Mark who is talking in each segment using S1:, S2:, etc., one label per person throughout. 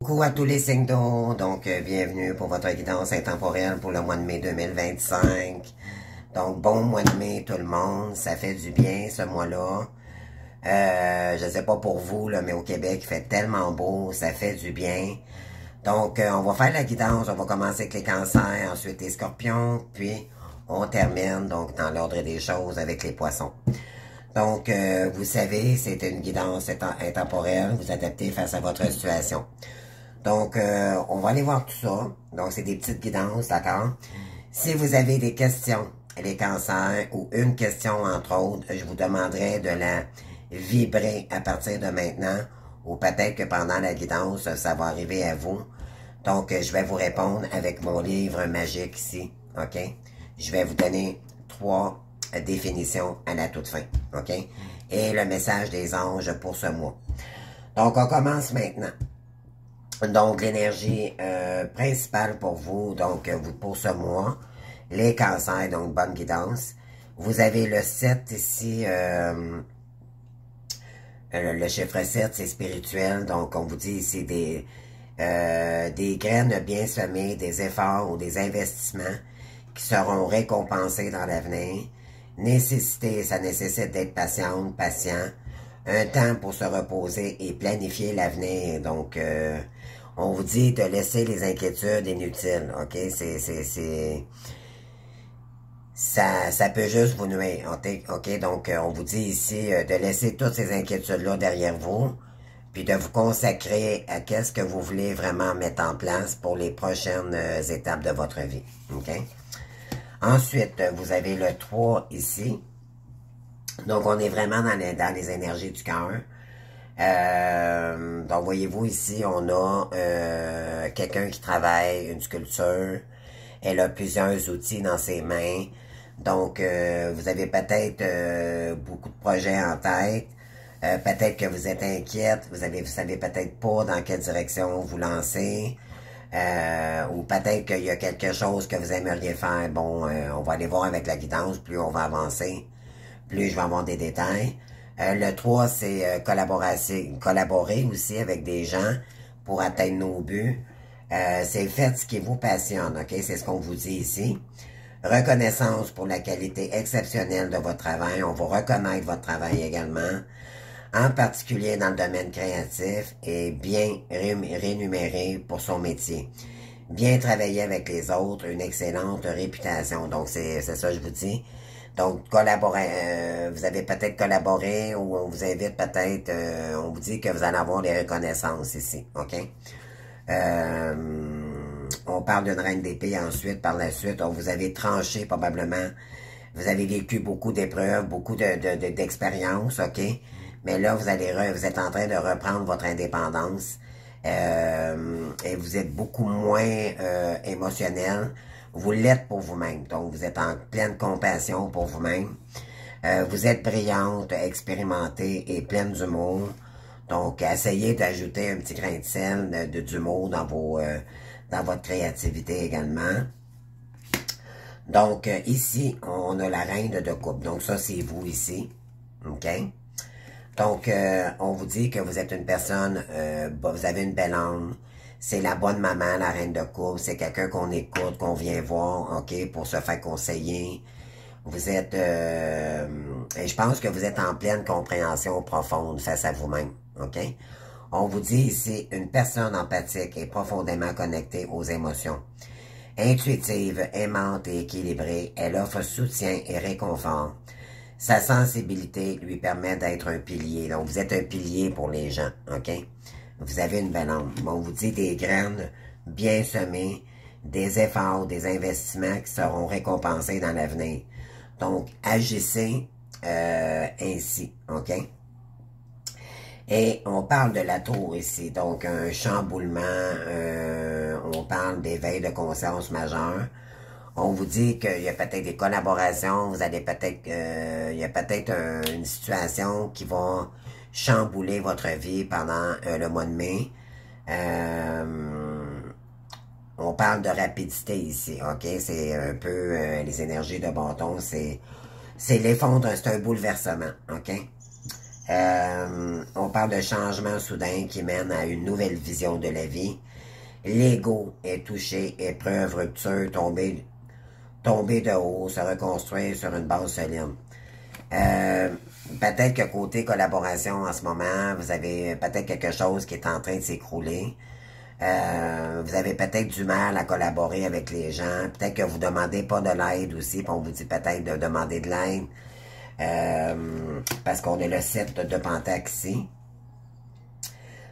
S1: Coucou à tous les signes d'eau, donc bienvenue pour votre guidance intemporelle pour le mois de mai 2025. Donc bon mois de mai tout le monde, ça fait du bien ce mois-là. Je sais pas pour vous, là, mais au Québec il fait tellement beau, ça fait du bien. Donc on va faire la guidance, on va commencer avec les cancers, ensuite les scorpions, puis on termine donc dans l'ordre des choses avec les poissons. Donc, vous savez, c'est une guidance intemporelle, vous adaptez face à votre situation. Donc, on va aller voir tout ça. Donc, c'est des petites guidances, d'accord? Si vous avez des questions, les cancers, ou une question, entre autres, je vous demanderai de la vibrer à partir de maintenant, ou peut-être que pendant la guidance, ça va arriver à vous. Donc, je vais vous répondre avec mon livre magique ici, ok? Je vais vous donner 3 définitions à la toute fin, ok? Et le message des anges pour ce mois. Donc, on commence maintenant. Donc, l'énergie principale pour vous, donc pour ce mois, les cancers, donc bonne guidance. Vous avez le 7 ici, le chiffre 7, c'est spirituel, donc on vous dit ici des graines bien semées, des efforts ou des investissements qui seront récompensés dans l'avenir. Ça nécessite d'être patiente, patient, un temps pour se reposer et planifier l'avenir. Donc, on vous dit de laisser les inquiétudes inutiles, ok? Ça peut juste vous nuire, ok? Donc, on vous dit ici de laisser toutes ces inquiétudes-là derrière vous, puis de vous consacrer à qu'est-ce que vous voulez vraiment mettre en place pour les prochaines étapes de votre vie, ok? Ensuite, vous avez le 3 ici. Donc, on est vraiment dans les énergies du cœur. Donc, voyez-vous ici, on a quelqu'un qui travaille une sculpture. Elle a plusieurs outils dans ses mains. Donc, vous avez peut-être beaucoup de projets en tête. Peut-être que vous êtes inquiète. Vous savez peut-être pas dans quelle direction vous lancez. Ou peut-être qu'il y a quelque chose que vous aimeriez faire. Bon, on va aller voir avec la guidance. Plus on va avancer, plus je vais avoir des détails. Le 3, c'est collaborer aussi avec des gens pour atteindre nos buts. C'est faites ce qui vous passionne, ok? C'est ce qu'on vous dit ici. Reconnaissance pour la qualité exceptionnelle de votre travail. On va reconnaître votre travail également, en particulier dans le domaine créatif, et bien rémunéré pour son métier. Bien travailler avec les autres, une excellente réputation. Donc, c'est ça que je vous dis. Donc, collaborer, vous avez peut-être collaboré ou on vous invite peut-être, on vous dit que vous allez avoir des reconnaissances ici, ok? On parle d'une reine d'épée ensuite, par la suite, vous avez tranché probablement, vous avez vécu beaucoup d'épreuves, beaucoup d'expériences, ok? Mais là, vous êtes en train de reprendre votre indépendance et vous êtes beaucoup moins émotionnel. Vous l'êtes pour vous-même. Donc, vous êtes en pleine compassion pour vous-même. Vous êtes brillante, expérimentée et pleine d'humour. Donc, essayez d'ajouter un petit grain de sel, d'humour dans votre créativité également. Donc, ici, on a la reine de coupe. Donc, ça, c'est vous ici. OK? Donc, on vous dit que vous êtes une personne, vous avez une belle âme. C'est la bonne maman, la reine de coupe. C'est quelqu'un qu'on écoute, qu'on vient voir, ok, pour se faire conseiller. Vous êtes, et je pense que vous êtes en pleine compréhension profonde face à vous-même, ok. On vous dit ici, une personne empathique et profondément connectée aux émotions. Intuitive, aimante et équilibrée, elle offre soutien et réconfort. Sa sensibilité lui permet d'être un pilier. Donc, vous êtes un pilier pour les gens, ok? Vous avez une belle âme. On vous dit des graines bien semées, des efforts, des investissements qui seront récompensés dans l'avenir. Donc, agissez ainsi, ok? Et on parle de la tour ici, donc un chamboulement, on parle d'éveil de conscience majeure. On vous dit qu'il y a peut-être des collaborations, vous allez peut-être, il y a peut-être une situation qui va chambouler votre vie pendant le mois de mai. On parle de rapidité ici, ok? C'est un peu les énergies de bâton, c'est l'effondrement, c'est un bouleversement, ok? On parle de changement soudain qui mène à une nouvelle vision de la vie. L'ego est touché, épreuve, rupture, tomber de haut, se reconstruire sur une base solide. Peut-être que côté collaboration en ce moment, vous avez peut-être quelque chose qui est en train de s'écrouler. Vous avez peut-être du mal à collaborer avec les gens. Peut-être que vous ne demandez pas de l'aide aussi, puis on vous dit peut-être de demander de l'aide. Parce qu'on a le 7 de Pentacle ici.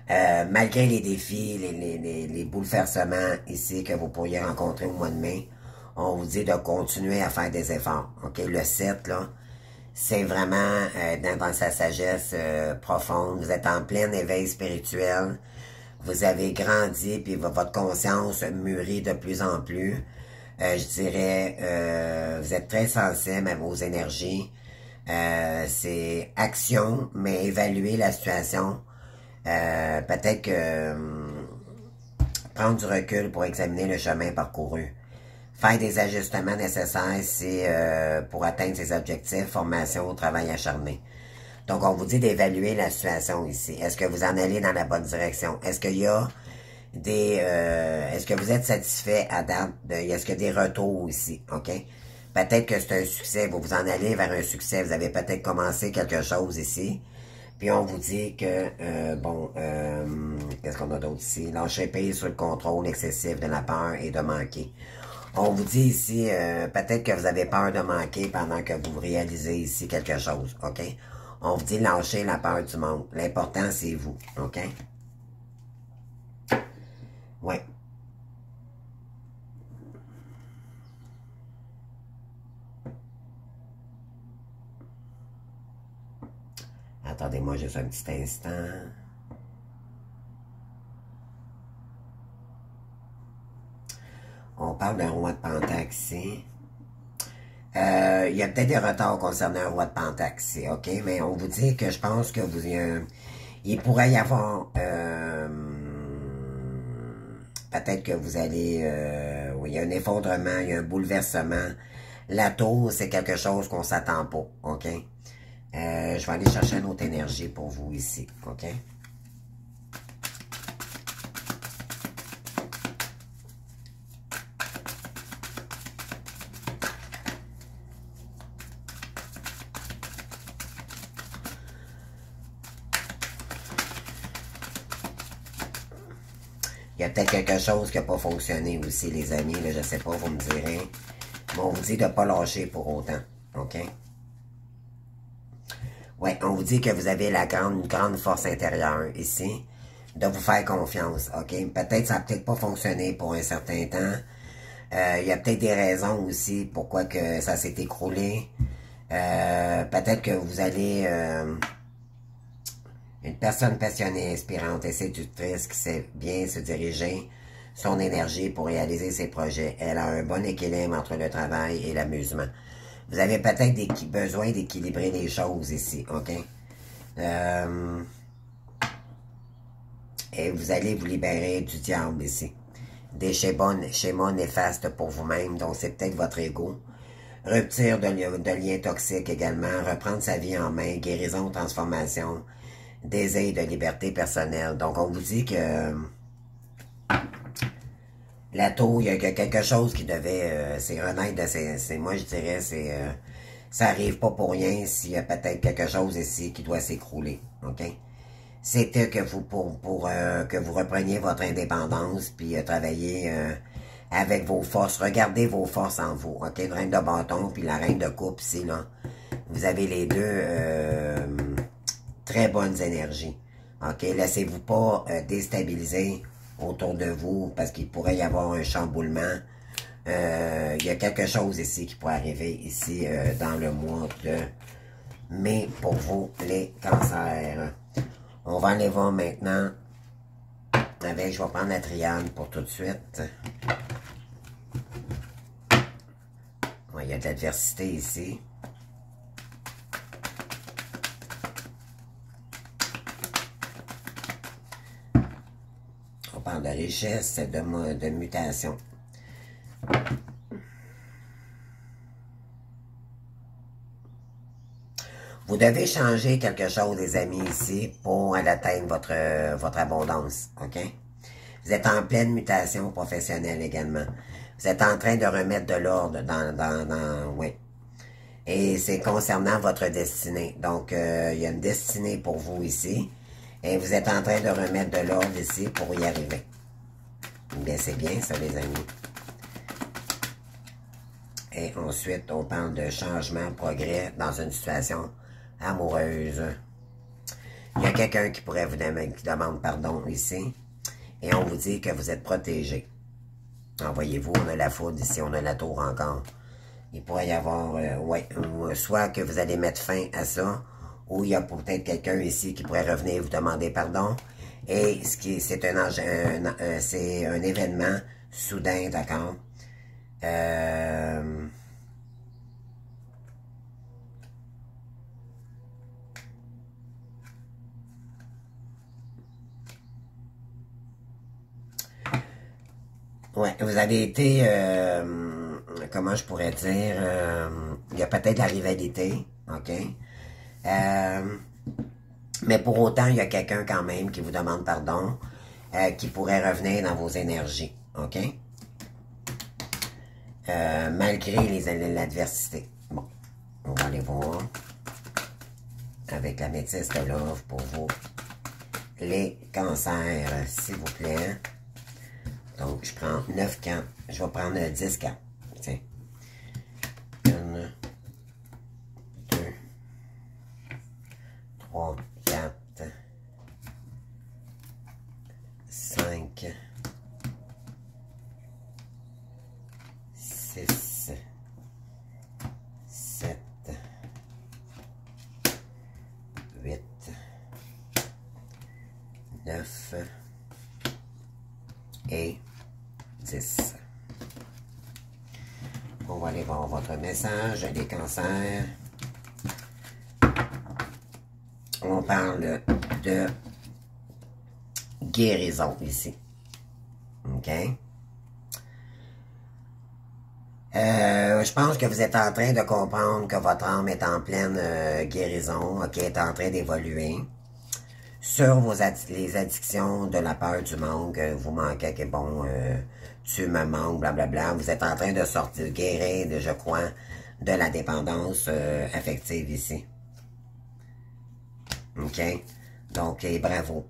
S1: Malgré les défis, les bouleversements ici que vous pourriez rencontrer au mois de mai, on vous dit de continuer à faire des efforts. OK? Le 7, là, c'est vraiment dans sa sagesse profonde. Vous êtes en plein éveil spirituel. Vous avez grandi, puis votre conscience mûrit de plus en plus. Je dirais, vous êtes très sensible à vos énergies. C'est action, mais évaluer la situation. Peut-être que prendre du recul pour examiner le chemin parcouru. Faire des ajustements nécessaires pour atteindre ses objectifs, formation, travail acharné. Donc, on vous dit d'évaluer la situation ici. Est-ce que vous en allez dans la bonne direction? Est-ce qu'il y a est-ce que vous êtes satisfait à date? Est-ce qu'il y a des retours ici? OK? Peut-être que c'est un succès. Vous vous en allez vers un succès. Vous avez peut-être commencé quelque chose ici. Puis on vous dit que, qu'est-ce qu'on a d'autre ici? Lâcher prise sur le contrôle excessif de la peur et de manquer. On vous dit ici, peut-être que vous avez peur de manquer pendant que vous réalisez ici quelque chose, OK? On vous dit lâcher la peur du monde. L'important, c'est vous, OK? Oui. Attendez-moi juste un petit instant. On parle d'un roi de Pentacle ici. Il y a peut-être des retards concernant un roi de Pentacle ici, OK? Mais on vous dit que je pense que il pourrait y avoir... peut-être que vous allez... oui, il y a un effondrement, il y a un bouleversement. La tour, c'est quelque chose qu'on s'attend pas, OK? Je vais aller chercher une autre énergie pour vous ici, OK? Il y a peut-être quelque chose qui n'a pas fonctionné aussi, les amis. Là, je ne sais pas, vous me direz. Mais on vous dit de ne pas lâcher pour autant. OK? Oui, on vous dit que vous avez une grande force intérieure ici. De vous faire confiance. OK? Peut-être ça n'a peut-être pas fonctionné pour un certain temps. Il y a peut-être des raisons aussi pourquoi que ça s'est écroulé. Peut-être que vous allez... une personne passionnée, inspirante et séductrice qui sait bien se diriger son énergie pour réaliser ses projets. Elle a un bon équilibre entre le travail et l'amusement. Vous avez peut-être besoin d'équilibrer les choses ici, OK? Et vous allez vous libérer du diable ici. Des schémas néfastes pour vous-même, donc c'est peut-être votre ego. Rupture de liens toxiques également, reprendre sa vie en main, guérison, transformation, désir de liberté personnelle. Donc, on vous dit que la tour, il y a quelque chose qui devait... c'est honnête, moi je dirais, ça arrive pas pour rien s'il y a peut-être quelque chose ici qui doit s'écrouler. OK? C'était que vous, que vous repreniez votre indépendance, puis travailler avec vos forces. Regardez vos forces en vous. OK? Une reine de bâton, puis la reine de coupe ici, là. Vous avez les deux... très bonnes énergies. OK? Laissez-vous pas déstabiliser autour de vous parce qu'il pourrait y avoir un chamboulement. Il y a quelque chose ici qui pourrait arriver ici dans le mois de mai pour vous, les cancers. On va aller voir maintenant avec, je vais prendre la triade pour tout de suite. Ouais, il y a de l'adversité ici. On parle de richesse, de mutation. Vous devez changer quelque chose, les amis, ici, pour atteindre votre abondance, OK? Vous êtes en pleine mutation professionnelle également. Vous êtes en train de remettre de l'ordre oui. Et c'est concernant votre destinée. Donc, il y a une destinée pour vous ici. Et vous êtes en train de remettre de l'ordre ici pour y arriver. Bien, c'est bien ça, les amis. Et ensuite, on parle de changement, progrès dans une situation amoureuse. Il y a quelqu'un qui pourrait vous qui demande pardon ici. Et on vous dit que vous êtes protégé. Voyez-vous, on a la foudre ici, on a la tour encore. Il pourrait y avoir, soit que vous allez mettre fin à ça, ou il y a peut-être quelqu'un ici qui pourrait revenir vous demander pardon. Et c'est un événement soudain, d'accord? Ouais, vous avez été, comment je pourrais dire, il y a peut-être la rivalité, ok? Mais pour autant, il y a quelqu'un quand même qui vous demande pardon, qui pourrait revenir dans vos énergies, ok? Malgré l'adversité. Bon, on va aller voir avec la métisse de love pour vous. Les cancers, s'il vous plaît. Donc, je prends 9 cartes. Je vais prendre 10 cartes. Tiens. 1, 2, 3, 4, 5, 6, 7, 8, 9 et 10. On va aller voir votre message, les cancers. On parle de guérison ici. OK? Je pense que vous êtes en train de comprendre que votre âme est en pleine guérison, OK, est en train d'évoluer. Sur les addictions de la peur du manque, vous manquez, que bon, tu me manques, blablabla. Vous êtes en train de sortir, guérir, je crois, de la dépendance affective ici. OK? Donc, et bravo.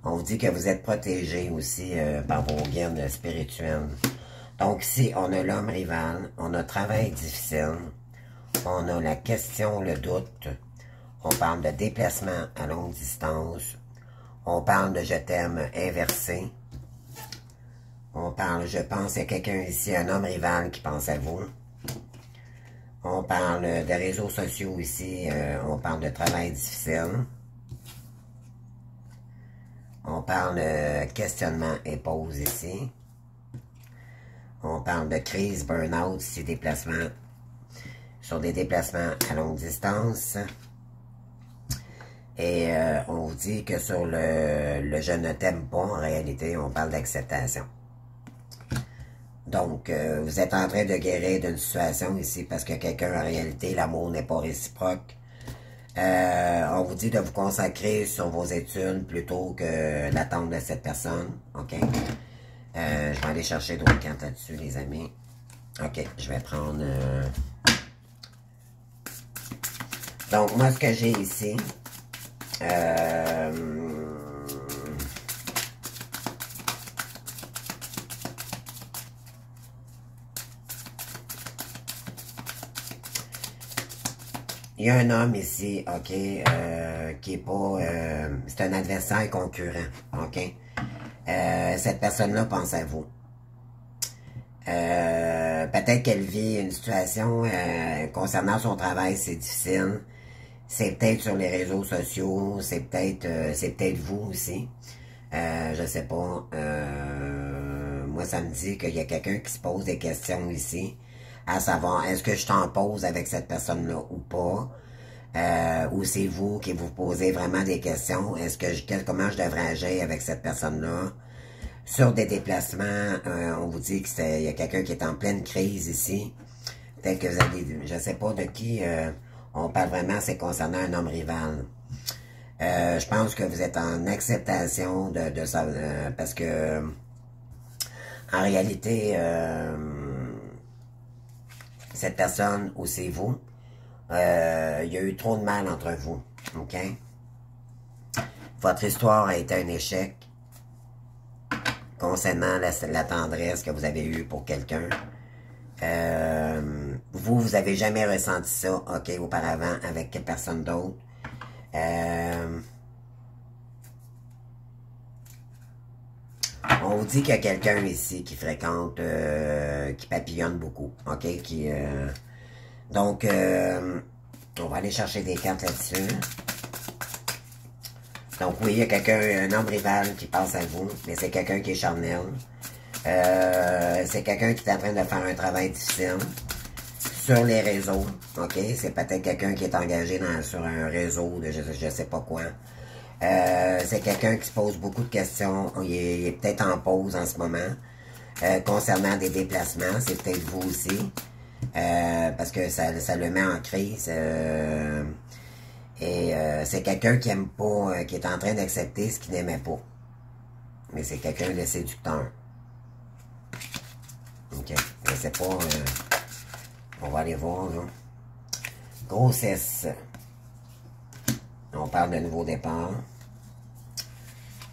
S1: On vous dit que vous êtes protégé aussi par vos guides spirituels. Donc ici, on a l'homme rival, on a travail difficile, on a la question, le doute, on parle de déplacement à longue distance, on parle de je t'aime inversé, on parle, je pense à quelqu'un ici, un homme rival qui pense à vous, on parle de réseaux sociaux ici, on parle de travail difficile, on parle de questionnement et pause ici. On parle de crise, burn-out, ici, déplacements, sur des déplacements à longue distance. Et on vous dit que sur le je ne t'aime pas, en réalité, on parle d'acceptation. Donc, vous êtes en train de guérir d'une situation ici parce que quelqu'un, en réalité, l'amour n'est pas réciproque. On vous dit de vous consacrer sur vos études plutôt que l'attente de cette personne. OK? Je vais aller chercher d'autres cartes là-dessus, les amis. OK, je vais prendre... Donc, moi, ce que j'ai ici... Il y a un homme ici, OK, qui est pas... c'est un adversaire concurrent, OK? Cette personne-là pense à vous. Peut-être qu'elle vit une situation concernant son travail, c'est difficile. C'est peut-être sur les réseaux sociaux, c'est peut-être vous aussi. Je sais pas. Moi, ça me dit qu'il y a quelqu'un qui se pose des questions ici, à savoir, est-ce que je t'en pose avec cette personne-là ou pas? Ou c'est vous qui vous posez vraiment des questions. Est-ce que comment je devrais agir avec cette personne-là? Sur des déplacements, on vous dit qu'il y a quelqu'un qui est en pleine crise ici. Peut-être que vous avez, je ne sais pas de qui on parle vraiment, c'est concernant un homme rival. Je pense que vous êtes en acceptation de ça, parce que en réalité, cette personne ou c'est vous, il y a eu trop de mal entre vous, ok? Votre histoire a été un échec concernant la tendresse que vous avez eue pour quelqu'un. Vous avez jamais ressenti ça, ok, auparavant, avec personne d'autre. On vous dit qu'il y a quelqu'un ici qui fréquente, qui papillonne beaucoup, ok, donc, on va aller chercher des cartes là-dessus. Donc oui, il y a quelqu'un, un homme rival qui pense à vous, mais c'est quelqu'un qui est charnel. C'est quelqu'un qui est en train de faire un travail difficile sur les réseaux, ok? C'est peut-être quelqu'un qui est engagé sur un réseau de je sais pas quoi. C'est quelqu'un qui se pose beaucoup de questions. Il est peut-être en pause en ce moment. Concernant des déplacements, c'est peut-être vous aussi. Parce que ça le met en crise. C'est quelqu'un qui aime pas, qui est en train d'accepter ce qu'il n'aimait pas. Mais c'est quelqu'un de séducteur. Ok, je sais pas. On va aller voir, là. Grossesse. On parle de nouveau départ.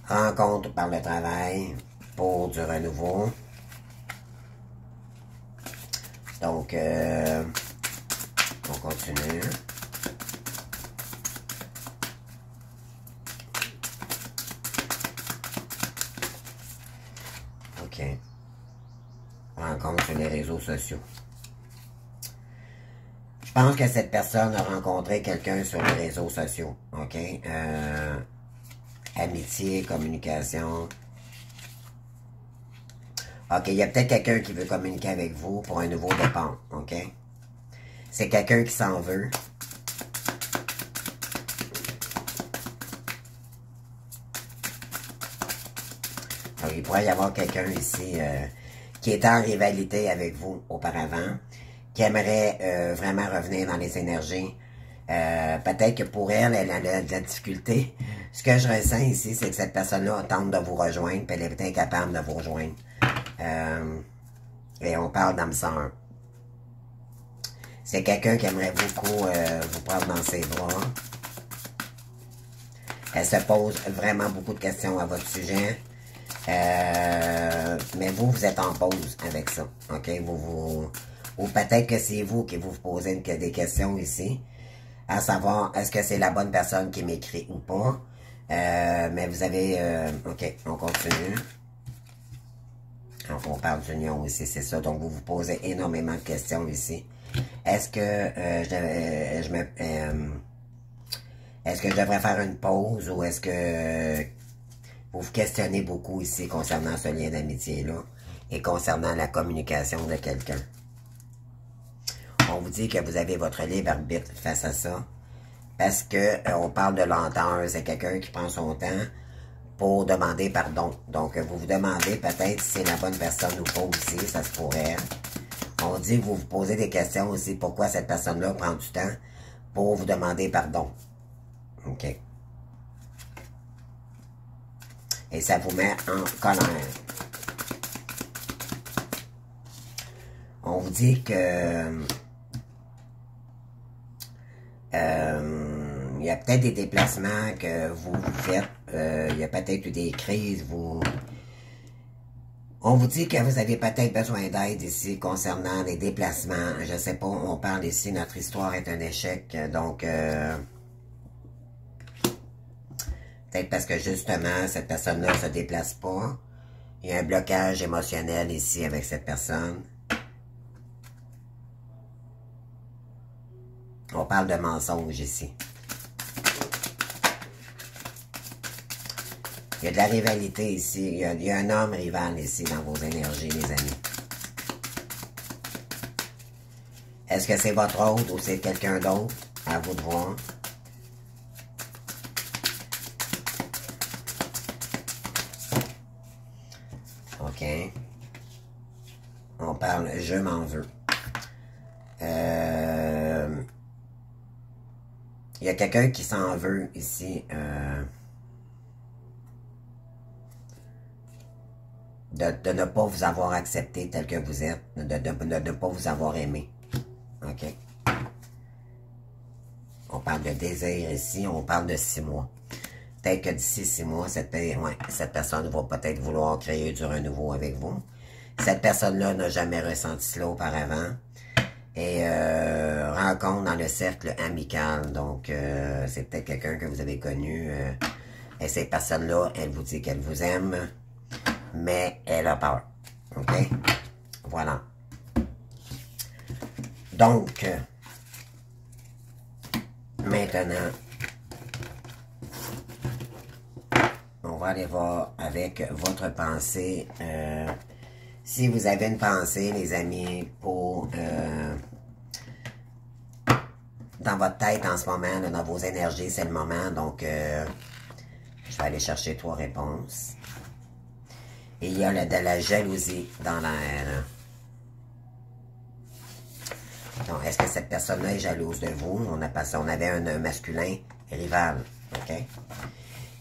S1: Rencontre par le travail pour du renouveau. Donc, on continue. OK. Rencontre sur les réseaux sociaux. Je pense que cette personne a rencontré quelqu'un sur les réseaux sociaux. OK? Amitié, communication. OK, il y a peut-être quelqu'un qui veut communiquer avec vous pour un nouveau départ. OK? C'est quelqu'un qui s'en veut. Alors, il pourrait y avoir quelqu'un ici qui est en rivalité avec vous auparavant, qui aimerait vraiment revenir dans les énergies. Peut-être que pour elle, elle a de la difficulté. Ce que je ressens ici, c'est que cette personne-là tente de vous rejoindre, puis elle est incapable de vous rejoindre. Et on parle d'âme sœur. C'est quelqu'un qui aimerait beaucoup vous prendre dans ses bras. Elle se pose vraiment beaucoup de questions à votre sujet. Mais vous êtes en pause avec ça. OK? Ou peut-être que c'est vous qui vous posez des questions ici. À savoir, est-ce que c'est la bonne personne qui m'écrit ou pas? Mais vous avez... OK, on continue. Donc, on parle d'union ici, c'est ça. Donc, vous vous posez énormément de questions ici. Est-ce que est-ce que je devrais faire une pause ou est-ce que vous vous questionnez beaucoup ici concernant ce lien d'amitié-là et concernant la communication de quelqu'un? On vous dit que vous avez votre libre arbitre face à ça parce que on parle de lenteur. C'est quelqu'un qui prend son temps pour demander pardon. Donc, vous vous demandez peut-être si c'est la bonne personne ou pas aussi, ça se pourrait. On dit que vous vous posez des questions aussi, pourquoi cette personne-là prend du temps pour vous demander pardon. OK. Et ça vous met en colère. On vous dit que il y a peut-être des déplacements que vous faites. Il y a peut-être eu des crises. On vous dit que vous avez peut-être besoin d'aide ici concernant les déplacements. Je sais pas, on parle ici, notre histoire est un échec. Donc, peut-être parce que justement, cette personne-là ne se déplace pas. Il y a un blocage émotionnel ici avec cette personne. On parle de mensonge ici. Il y a de la rivalité ici. Il y a un homme rival ici dans vos énergies, les amis. Est-ce que c'est votre autre ou c'est quelqu'un d'autre? À vous de voir. OK. On parle « je m'en veux ». Il y a quelqu'un qui s'en veut ici. De ne pas vous avoir accepté tel que vous êtes. De ne pas vous avoir aimé. OK. On parle de désir ici. On parle de 6 mois. Peut-être que d'ici 6 mois, cette personne va peut-être vouloir créer du renouveau avec vous. Cette personne-là n'a jamais ressenti cela auparavant. Et rencontre dans le cercle amical. Donc, c'est peut-être quelqu'un que vous avez connu. Et cette personne-là, elle vous dit qu'elle vous aime. Mais elle a peur. OK? Voilà. Donc, maintenant, on va aller voir avec votre pensée. Si vous avez une pensée, les amis, pour dans votre tête en ce moment, là, dans vos énergies, c'est le moment. Donc, je vais aller chercher 3 réponses. Et il y a de la jalousie dans l'air. Donc, est-ce que cette personne-là est jalouse de vous? On avait un masculin rival. OK?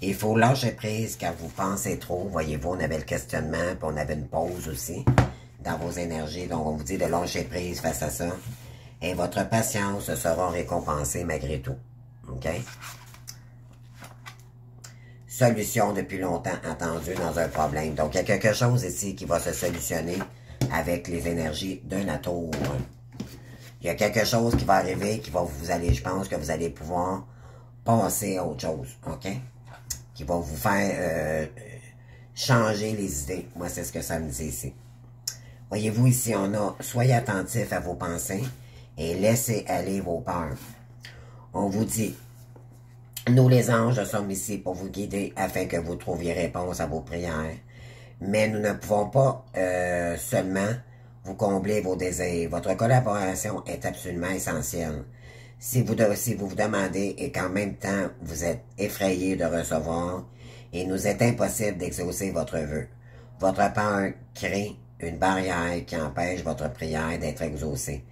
S1: Il faut lâcher prise quand vous pensez trop. Voyez-vous, on avait le questionnement, puis on avait une pause aussi dans vos énergies. Donc, on vous dit de lâcher prise face à ça. Et votre patience sera récompensée malgré tout. OK? Solution depuis longtemps attendue dans un problème. Donc, il y a quelque chose ici qui va se solutionner avec les énergies de la tour. Il y a quelque chose qui va arriver, je pense que vous allez pouvoir passer à autre chose. OK? Qui va vous faire changer les idées. Moi, c'est ce que ça me dit ici. Voyez-vous, ici, on a « Soyez attentifs à vos pensées et laissez aller vos peurs ». On vous dit « Nous, les anges, sommes ici pour vous guider afin que vous trouviez réponse à vos prières. Mais nous ne pouvons pas seulement vous combler vos désirs. Votre collaboration est absolument essentielle. Si vous vous demandez et qu'en même temps vous êtes effrayé de recevoir, il nous est impossible d'exaucer votre vœu. Votre peur crée une barrière qui empêche votre prière d'être exaucée.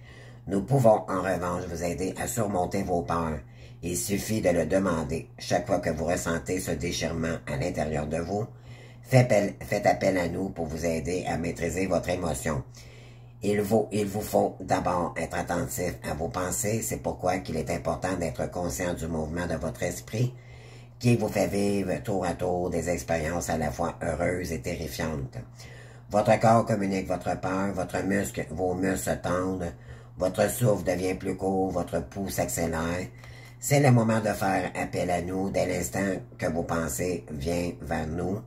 S1: Nous pouvons en revanche vous aider à surmonter vos peurs. Il suffit de le demander. Chaque fois que vous ressentez ce déchirement à l'intérieur de vous, faites appel à nous pour vous aider à maîtriser votre émotion. Il vous faut d'abord être attentif à vos pensées. C'est pourquoi il est important d'être conscient du mouvement de votre esprit qui vous fait vivre tour à tour des expériences à la fois heureuses et terrifiantes. Votre corps communique votre peur, vos muscles se tendent, votre souffle devient plus court, votre pouls s'accélère. C'est le moment de faire appel à nous dès l'instant que vos pensées viennent vers nous.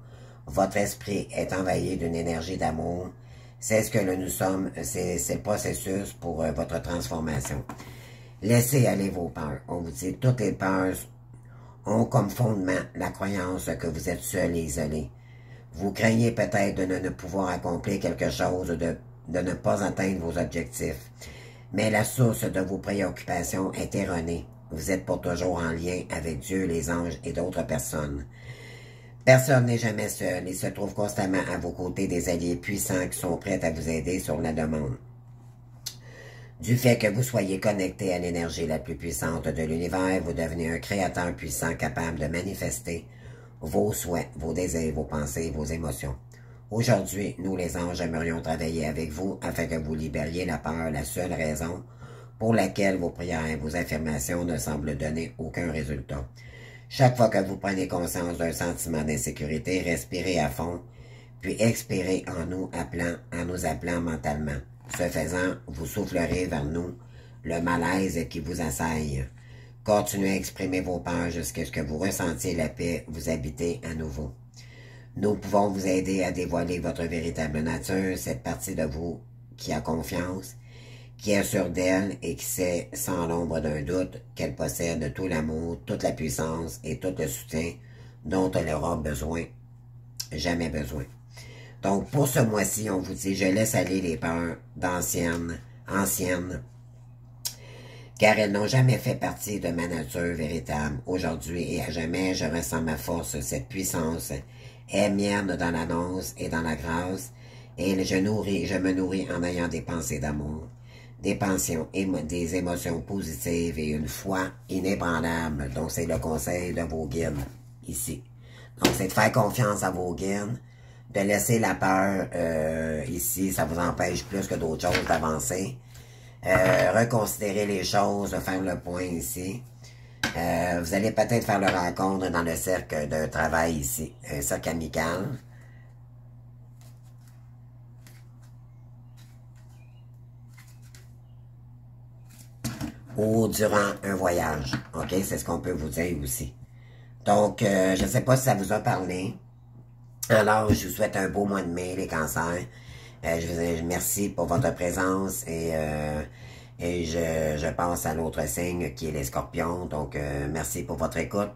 S1: Votre esprit est envahi d'une énergie d'amour. C'est ce que nous sommes, c'est le processus pour votre transformation. Laissez aller vos peurs. On vous dit, toutes les peurs ont comme fondement la croyance que vous êtes seul et isolé. Vous craignez peut-être de ne pouvoir accomplir quelque chose, de ne pas atteindre vos objectifs. Mais la source de vos préoccupations est erronée. Vous êtes pour toujours en lien avec Dieu, les anges et d'autres personnes. Personne n'est jamais seul. Il se trouve constamment à vos côtés des alliés puissants qui sont prêts à vous aider sur la demande. Du fait que vous soyez connecté à l'énergie la plus puissante de l'univers, vous devenez un créateur puissant capable de manifester vos souhaits, vos désirs, vos pensées, vos émotions. Aujourd'hui, nous les anges aimerions travailler avec vous afin que vous libériez la peur, la seule raison pour laquelle vos prières et vos affirmations ne semblent donner aucun résultat. Chaque fois que vous prenez conscience d'un sentiment d'insécurité, respirez à fond, puis expirez en nous appelant mentalement. Ce faisant, vous soufflerez vers nous le malaise qui vous assaille. Continuez à exprimer vos peurs jusqu'à ce que vous ressentiez la paix vous habiter à nouveau. Nous pouvons vous aider à dévoiler votre véritable nature, cette partie de vous qui a confiance, qui est sûre d'elle et qui sait sans l'ombre d'un doute qu'elle possède tout l'amour, toute la puissance et tout le soutien dont elle aura besoin, jamais besoin. Donc, pour ce mois-ci, on vous dit, je laisse aller les peurs anciennes, car elles n'ont jamais fait partie de ma nature véritable. Aujourd'hui et à jamais, je ressens ma force, cette puissance est mienne dans l'annonce et dans la grâce. Et je me nourris en ayant des pensées d'amour, des des émotions positives et une foi inébranlable. Donc, c'est le conseil de vos guides ici. Donc, c'est de faire confiance à vos guides, de laisser la peur ici, ça vous empêche plus que d'autres choses d'avancer. Reconsidérer les choses, faire le point ici. Vous allez peut-être faire le rencontre dans le cercle de travail ici, un cercle amical. Ou durant un voyage. OK? C'est ce qu'on peut vous dire aussi. Donc, je ne sais pas si ça vous a parlé. Alors, je vous souhaite un beau mois de mai, les cancers. Je vous merci pour votre présence et je passe à l'autre signe qui est les scorpions. Donc, merci pour votre écoute.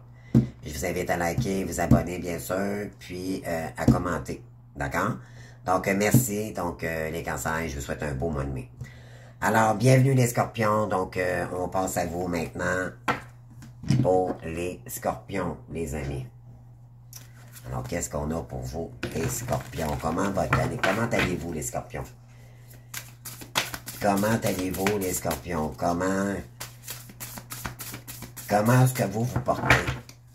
S1: Je vous invite à liker, vous abonner bien sûr, puis à commenter. D'accord? Donc, merci. Donc, les cancers, je vous souhaite un beau mois de mai. Alors, bienvenue les scorpions. Donc, on passe à vous maintenant pour les scorpions, les amis. Alors, qu'est-ce qu'on a pour vous, les scorpions? Comment allez-vous, les scorpions? Comment allez-vous, les scorpions? Comment est-ce que vous vous portez?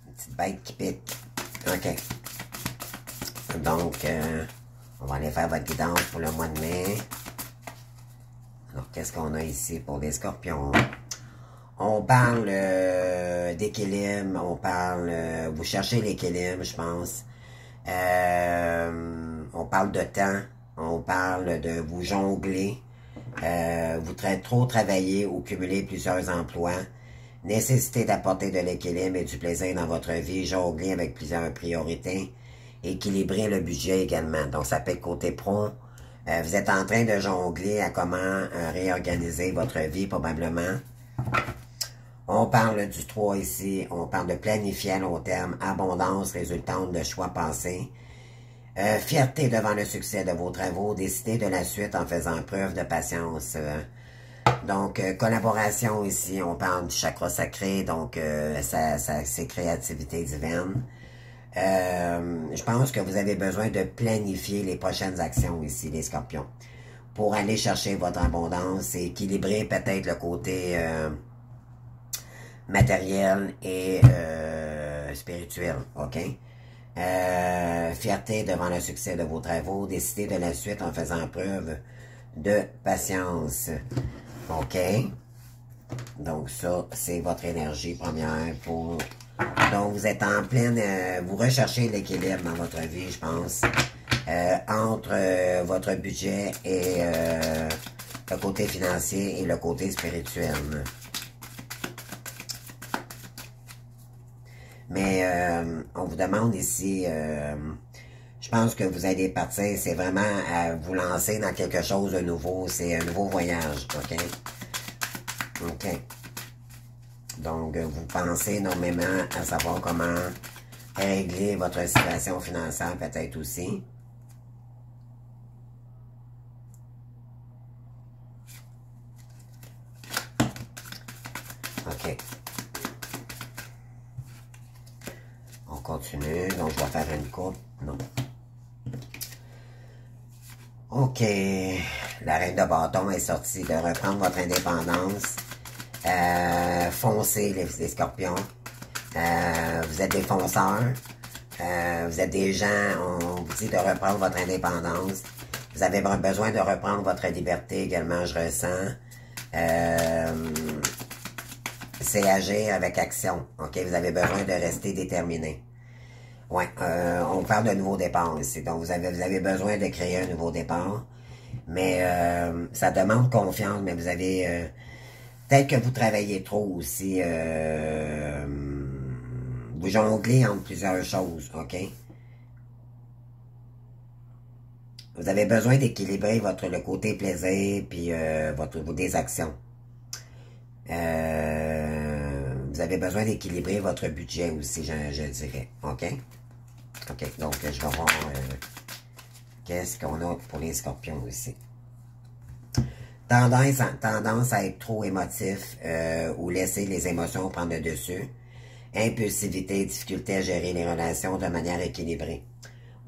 S1: Une petite bête qui pique. OK. Donc, on va aller faire votre guidance pour le mois de mai. Alors, qu'est-ce qu'on a ici pour les scorpions? On parle d'équilibre, on parle... vous cherchez l'équilibre, je pense. On parle de temps, on parle de vous jongler. Vous trop travailler ou cumuler plusieurs emplois. Nécessité d'apporter de l'équilibre et du plaisir dans votre vie. Jongler avec plusieurs priorités. Équilibrer le budget également. Donc, ça peut être côté pro. Vous êtes en train de jongler à comment réorganiser votre vie, probablement. On parle du 3 ici, on parle de planifier à long terme, abondance résultante de choix passés, fierté devant le succès de vos travaux, décider de la suite en faisant preuve de patience. Donc, collaboration ici, on parle du chakra sacré, donc c'est créativité divine. Je pense que vous avez besoin de planifier les prochaines actions ici, les scorpions, pour aller chercher votre abondance et équilibrer peut-être le côté... matériel et spirituel, OK? Fierté devant le succès de vos travaux, décider de la suite en faisant preuve de patience, OK? Donc ça, c'est votre énergie première pour... Donc vous êtes en pleine... vous recherchez l'équilibre dans votre vie, je pense, entre votre budget et le côté financier et le côté spirituel. Mais on vous demande ici, je pense que vous allez partir, c'est vraiment à vous lancer dans quelque chose de nouveau. C'est un nouveau voyage, OK? OK. Donc, vous pensez énormément à savoir comment régler votre situation financière peut-être aussi. OK. On continue. Donc, je vais faire une coupe. Non. OK. La reine de bâton est sortie de reprendre votre indépendance. Foncez, les scorpions. Vous êtes des fonceurs. Vous êtes des gens, on vous dit de reprendre votre indépendance. Vous avez besoin de reprendre votre liberté également, je ressens. C'est agir avec action. OK? Vous avez besoin de rester déterminé. Ouais, on parle de nouveau départ ici. Donc, vous avez besoin de créer un nouveau départ. Mais ça demande confiance, mais vous avez... peut-être que vous travaillez trop aussi. Vous jonglez entre plusieurs choses, OK? Vous avez besoin d'équilibrer le côté plaisir puis des actions. Vous avez besoin d'équilibrer votre budget aussi, je dirais. OK? OK, donc je vais voir qu'est-ce qu'on a pour les scorpions ici. Tendance à être trop émotif ou laisser les émotions prendre le dessus. Impulsivité, difficulté à gérer les relations de manière équilibrée.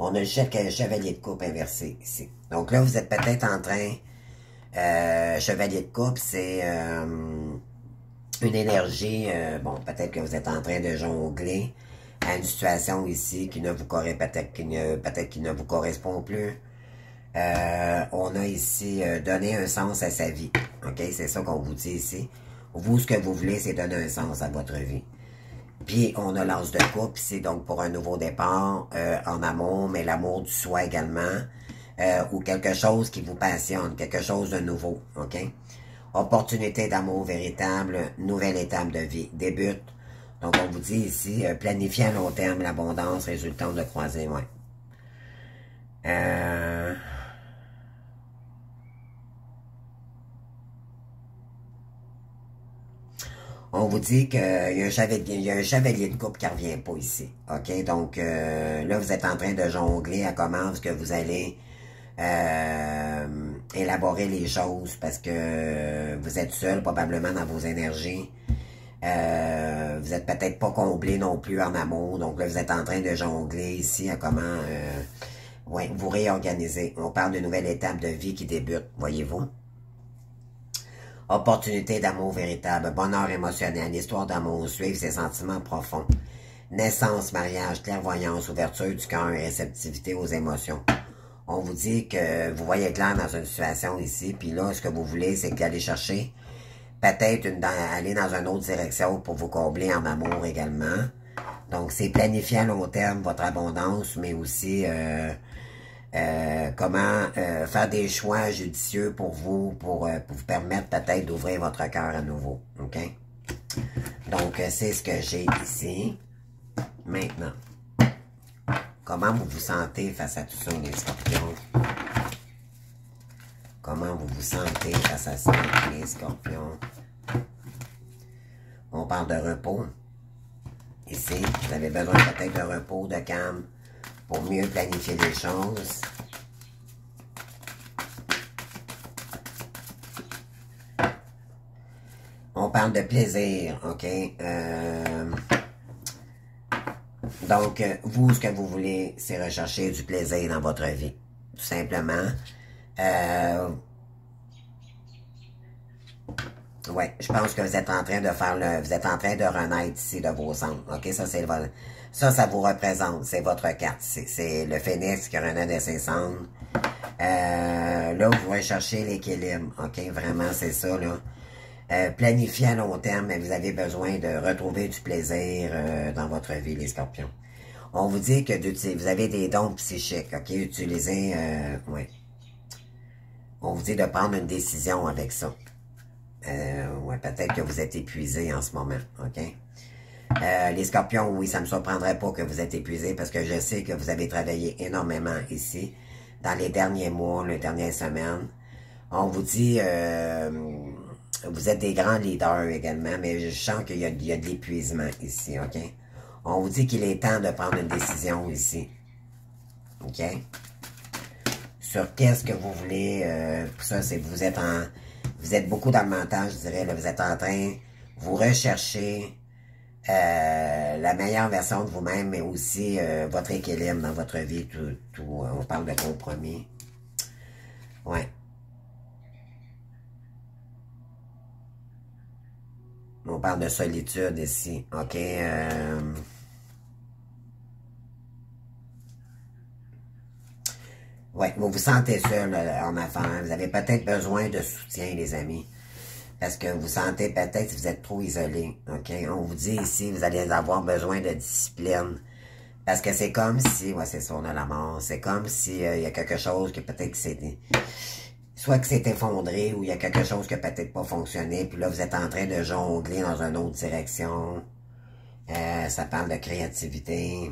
S1: On a le chevalier de coupe inversé ici. Donc là, vous êtes peut-être en train... chevalier de coupe, c'est une énergie... bon, peut-être que vous êtes en train de jongler à une situation ici qui ne vous correspond plus. On a ici donné un sens à sa vie. OK? C'est ça qu'on vous dit ici. Vous, ce que vous voulez, c'est donner un sens à votre vie. Puis, on a l'as de coupe, c'est donc pour un nouveau départ en amour, mais l'amour du soi également, ou quelque chose qui vous passionne, quelque chose de nouveau, OK? Opportunité d'amour véritable, nouvelle étape de vie, débute. Donc, on vous dit ici, planifier à long terme l'abondance résultant de croiser, ouais. On vous dit qu'il y a un chevalier de coupe qui ne revient pas ici. OK? Donc, là, vous êtes en train de jongler à comment est-ce que vous allez élaborer les choses parce que vous êtes seul probablement dans vos énergies. Vous êtes peut-être pas comblé non plus en amour. Donc là, vous êtes en train de jongler ici à comment ouais, vous réorganiser. On parle d'une nouvelle étape de vie qui débute, voyez-vous? Opportunité d'amour véritable, bonheur émotionnel, histoire d'amour, suivre ses sentiments profonds. Naissance, mariage, clairvoyance, ouverture du cœur et réceptivité aux émotions. On vous dit que vous voyez clair dans une situation ici, puis là, ce que vous voulez, c'est d'aller chercher, peut-être aller dans une autre direction pour vous combler en amour également. Donc, c'est planifier à long terme votre abondance, mais aussi comment faire des choix judicieux pour vous permettre peut-être d'ouvrir votre cœur à nouveau. OK? Donc, c'est ce que j'ai ici. Maintenant, comment vous vous sentez face à tout ça, les scorpions? Comment vous vous sentez face à ça, les scorpions? On parle de repos. Ici, vous avez besoin peut-être de repos, de calme, pour mieux planifier les choses. On parle de plaisir, OK? Donc, vous, ce que vous voulez, c'est rechercher du plaisir dans votre vie. Tout simplement. Ouais, je pense que vous êtes en train de faire vous êtes en train de renaître ici de vos cendres. OK? Ça vous représente. C'est votre carte. C'est le phénix qui renaît de ses cendres. Là, vous recherchez l'équilibre. OK? Vraiment, c'est ça, là. Planifier à long terme, mais vous avez besoin de retrouver du plaisir dans votre vie, les scorpions. On vous dit que vous avez des dons psychiques, OK? Utilisez, ouais. On vous dit de prendre une décision avec ça. Ouais, peut-être que vous êtes épuisé en ce moment, OK? Les scorpions, oui, ça ne me surprendrait pas que vous êtes épuisé parce que je sais que vous avez travaillé énormément ici dans les derniers mois, les dernières semaines. On vous dit... vous êtes des grands leaders également, mais je sens qu'il y a de l'épuisement ici, OK? On vous dit qu'il est temps de prendre une décision ici. OK? Sur qu'est-ce que vous voulez, ça, c'est vous êtes beaucoup dans le mental, je dirais, là, vous êtes en train, vous recherchez la meilleure version de vous-même, mais aussi votre équilibre dans votre vie, on parle de compromis. Ouais. On parle de solitude ici, OK? Ouais, vous vous sentez seul en affaires. Vous avez peut-être besoin de soutien, les amis. Parce que vous sentez peut-être que vous êtes trop isolé, OK? On vous dit ici, vous allez avoir besoin de discipline. Parce que c'est comme si, ouais, c'est ça, on a la mort. C'est comme si il y a quelque chose qui peut-être soit que c'est effondré ou il y a quelque chose qui n'a peut-être pas fonctionné, puis là, vous êtes en train de jongler dans une autre direction. Ça parle de créativité.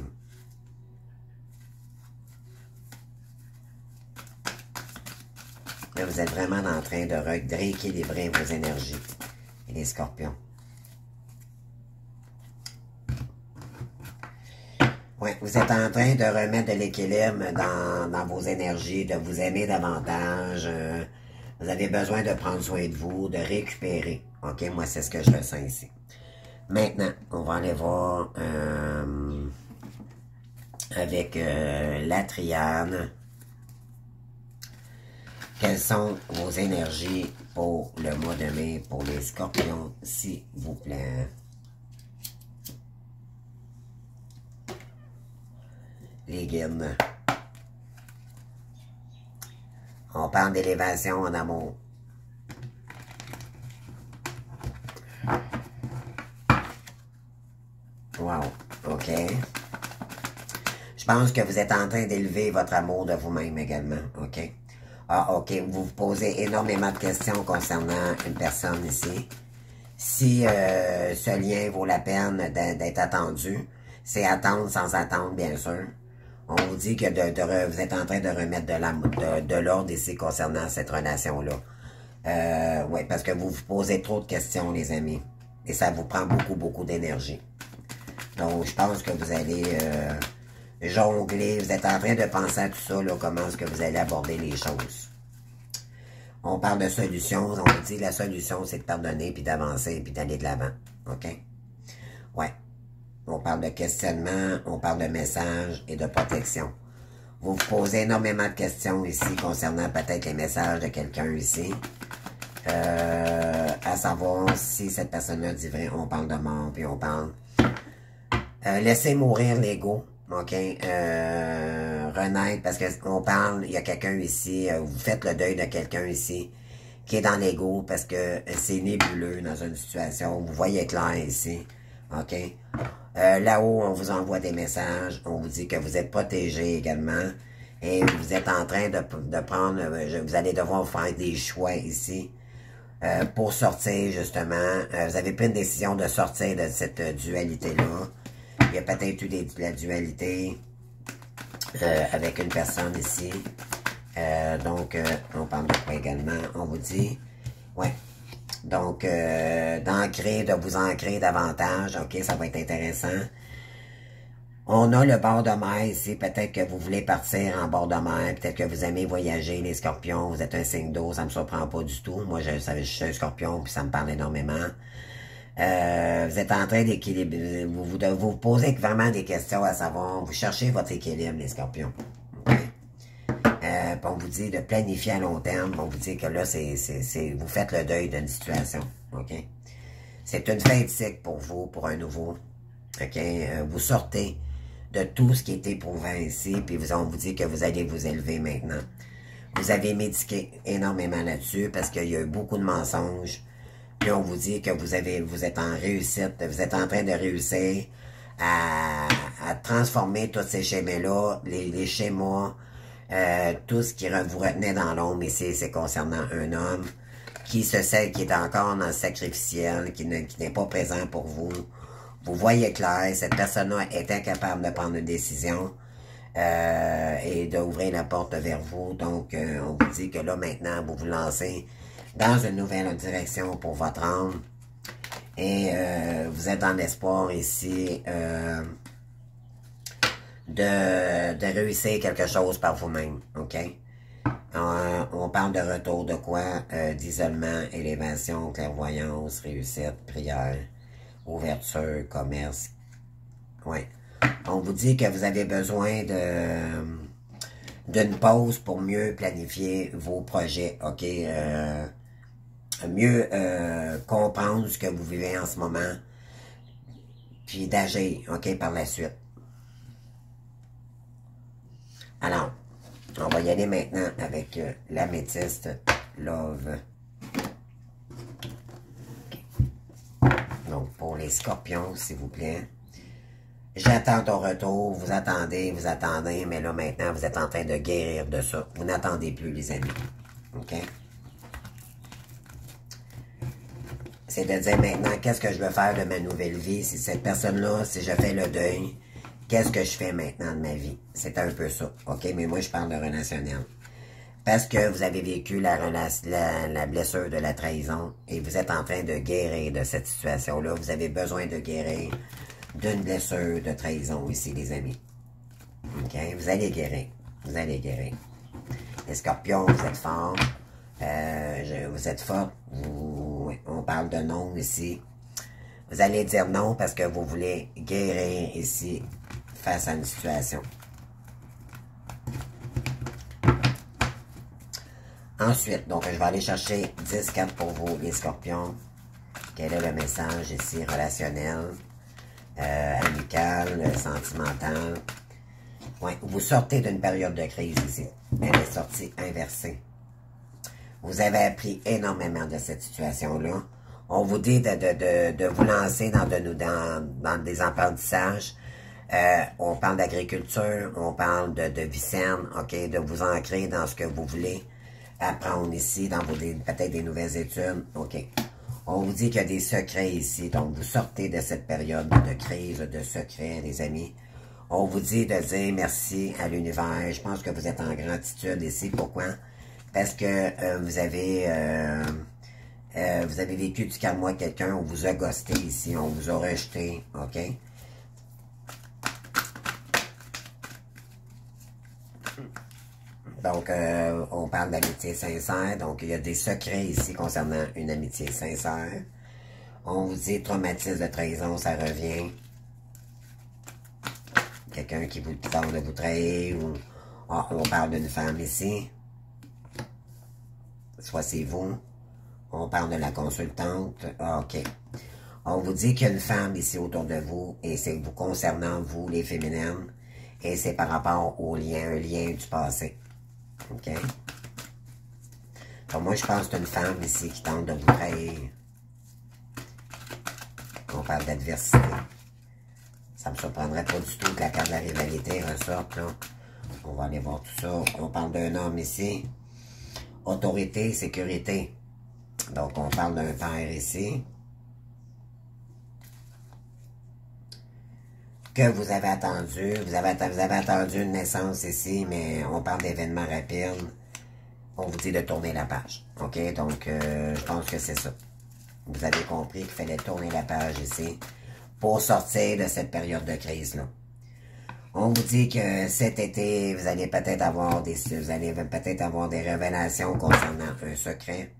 S1: Là, vous êtes vraiment en train de rééquilibrer vos énergies. Et les scorpions. Oui, vous êtes en train de remettre de l'équilibre dans vos énergies, de vous aimer davantage. Vous avez besoin de prendre soin de vous, de récupérer. OK, moi, c'est ce que je ressens ici. Maintenant, on va aller voir avec la triade. Quelles sont vos énergies pour le mois de mai pour les scorpions, s'il vous plaît? Les guides. On parle d'élévation en amour. Wow, ok. Je pense que vous êtes en train d'élever votre amour de vous-même également, ok? Ah, ok, vous vous posez énormément de questions concernant une personne ici. Si ce lien vaut la peine d'être attendu, c'est attendre sans attendre, bien sûr. On vous dit que vous êtes en train de remettre de l'ordre ici concernant cette relation-là. Oui, parce que vous vous posez trop de questions, les amis. Et ça vous prend beaucoup, beaucoup d'énergie. Donc, je pense que vous allez jongler. Vous êtes en train de penser à tout ça, là, comment est-ce que vous allez aborder les choses. On parle de solution. On vous dit la solution, c'est de pardonner, puis d'avancer, puis d'aller de l'avant. OK? Ouais. On parle de questionnement, on parle de messages et de protection. Vous vous posez énormément de questions ici concernant peut-être les messages de quelqu'un ici. À savoir si cette personne-là dit vrai, on parle de mort, puis on parle... laissez mourir l'ego, ok? Renaître, parce qu'on parle, il y a quelqu'un ici, vous faites le deuil de quelqu'un ici, qui est dans l'ego, parce que c'est nébuleux dans une situation, vous voyez clair ici, ok? Là-haut, on vous envoie des messages, on vous dit que vous êtes protégé également, et vous êtes en train de prendre, vous allez devoir faire des choix ici, pour sortir justement, vous avez pris une décision de sortir de cette dualité-là. Il y a peut-être eu de la dualité avec une personne ici. Donc, on parle de quoi également? On vous dit, ouais. Donc, de vous ancrer davantage, ok, ça va être intéressant. On a le bord de mer ici, peut-être que vous voulez partir en bord de mer, peut-être que vous aimez voyager, les scorpions, vous êtes un signe d'eau, ça me surprend pas du tout. Moi, je suis un scorpion, puis ça me parle énormément. Vous êtes en train d'équilibrer, vous posez vraiment des questions à savoir, vous cherchez votre équilibre, les scorpions. Okay? On vous dit de planifier à long terme, on vous dit que là, vous faites le deuil d'une situation. Ok? C'est une fin de cycle pour vous, pour un nouveau. Ok? Vous sortez de tout ce qui est éprouvant ici, puis on vous dit que vous allez vous élever maintenant. Vous avez médiqué énormément là-dessus, parce qu'il y a eu beaucoup de mensonges. Puis on vous dit que vous êtes en réussite, vous êtes en train de réussir à transformer tous ces schémas-là, les schémas, tout ce qui vous retenait dans l'ombre ici, c'est concernant un homme qui est encore dans le sacrificiel, qui n'est pas présent pour vous. Vous voyez clair, cette personne-là est incapable de prendre une décision et d'ouvrir la porte vers vous. Donc, on vous dit que là, maintenant, vous vous lancez dans une nouvelle direction pour votre âme. Et vous êtes dans l'espoir ici de réussir quelque chose par vous-même. OK? On parle de retour de quoi? D'isolement, élévation, clairvoyance, réussite, prière, ouverture, commerce. Ouais. On vous dit que vous avez besoin d'une pause pour mieux planifier vos projets. OK? Mieux comprendre ce que vous vivez en ce moment, puis d'agir, ok, par la suite. Alors, on va y aller maintenant avec l'améthyste Love. Okay. Donc, pour les scorpions, s'il vous plaît. J'attends ton retour, vous attendez, mais là, maintenant, vous êtes en train de guérir de ça. Vous n'attendez plus, les amis. OK? C'est de dire maintenant, qu'est-ce que je veux faire de ma nouvelle vie? Si cette personne-là, si je fais le deuil, qu'est-ce que je fais maintenant de ma vie? C'est un peu ça, ok? Mais moi, je parle de relationnel. Parce que vous avez vécu la blessure de la trahison et vous êtes en train de guérir de cette situation-là. Vous avez besoin de guérir d'une blessure de trahison ici, les amis. Ok? Vous allez guérir. Vous allez guérir. Les scorpions, vous êtes forts. Vous êtes fort, on parle de non ici. Vous allez dire non parce que vous voulez guérir ici face à une situation. Ensuite, donc je vais aller chercher 10 cartes pour vous, les scorpions. Quel est le message ici? Relationnel, amical, sentimental. Ouais, vous sortez d'une période de crise ici. Elle est sortie inversée. Vous avez appris énormément de cette situation-là. On vous dit de vous lancer dans des apprentissages. On parle d'agriculture, on parle de vie saine, ok, de vous ancrer dans ce que vous voulez apprendre ici, dans peut-être des nouvelles études, ok. On vous dit qu'il y a des secrets ici, donc vous sortez de cette période de crise, de secrets, les amis. On vous dit de dire merci à l'univers. Je pense que vous êtes en gratitude ici. Pourquoi? Parce que vous avez vécu du calme avec quelqu'un, on vous a ghosté ici, on vous a rejeté, ok? Donc, on parle d'amitié sincère. Donc, il y a des secrets ici concernant une amitié sincère. On vous dit traumatisme de trahison, ça revient. Quelqu'un qui vous tente de vous trahir. Ou on parle d'une femme ici. Soit c'est vous. On parle de la consultante. OK. On vous dit qu'il y a une femme ici autour de vous. Et c'est vous concernant, vous, les féminines. Et c'est par rapport au lien, un lien du passé. OK? Donc moi, je pense que c'est une femme ici qui tente de vous trahir. On parle d'adversité. Ça me surprendrait pas du tout que la carte de la rivalité ressorte, là. On va aller voir tout ça. On parle d'un homme ici. Autorité, sécurité. Donc, on parle d'un père ici. Que vous avez attendu. Vous avez attendu une naissance ici, mais on parle d'événements rapides. On vous dit de tourner la page. OK? Donc, je pense que c'est ça. Vous avez compris qu'il fallait tourner la page ici pour sortir de cette période de crise-là. On vous dit que cet été, vous allez peut-être avoir des révélations concernant un secret.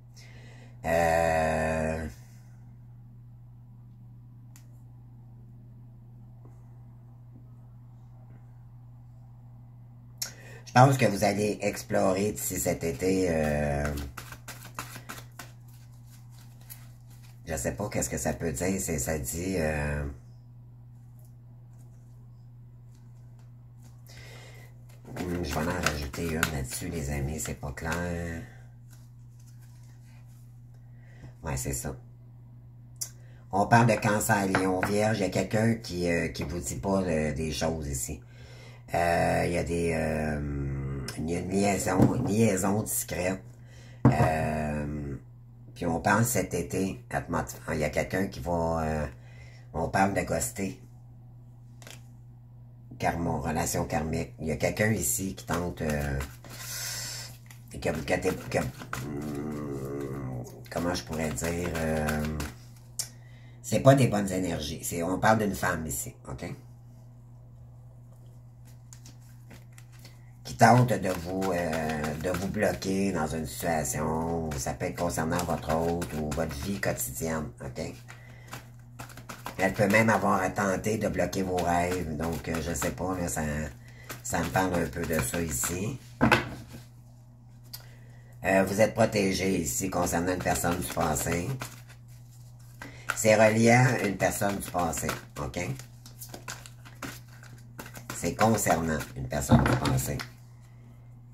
S1: Je pense que vous allez explorer d'ici cet été. Je sais pas qu'est-ce que ça peut dire. Ça dit. Je vais en rajouter une là-dessus, les amis. C'est pas clair. Ouais, c'est ça. On parle de cancer, lion, vierge. Il y a quelqu'un qui vous dit pas des choses ici. Il y a une liaison discrète. Puis on pense cet été, il y a quelqu'un qui va, on parle de ghoster. Relation karmique. Il y a quelqu'un ici qui tente, comment je pourrais dire, c'est pas des bonnes énergies. On parle d'une femme ici, ok? Qui tente de vous bloquer dans une situation, ça peut être concernant votre hôte ou votre vie quotidienne, ok? Elle peut même avoir tenté de bloquer vos rêves, donc je sais pas, là, ça me parle un peu de ça ici. Vous êtes protégé ici concernant une personne du passé. C'est reliant à une personne du passé, ok? C'est concernant une personne du passé.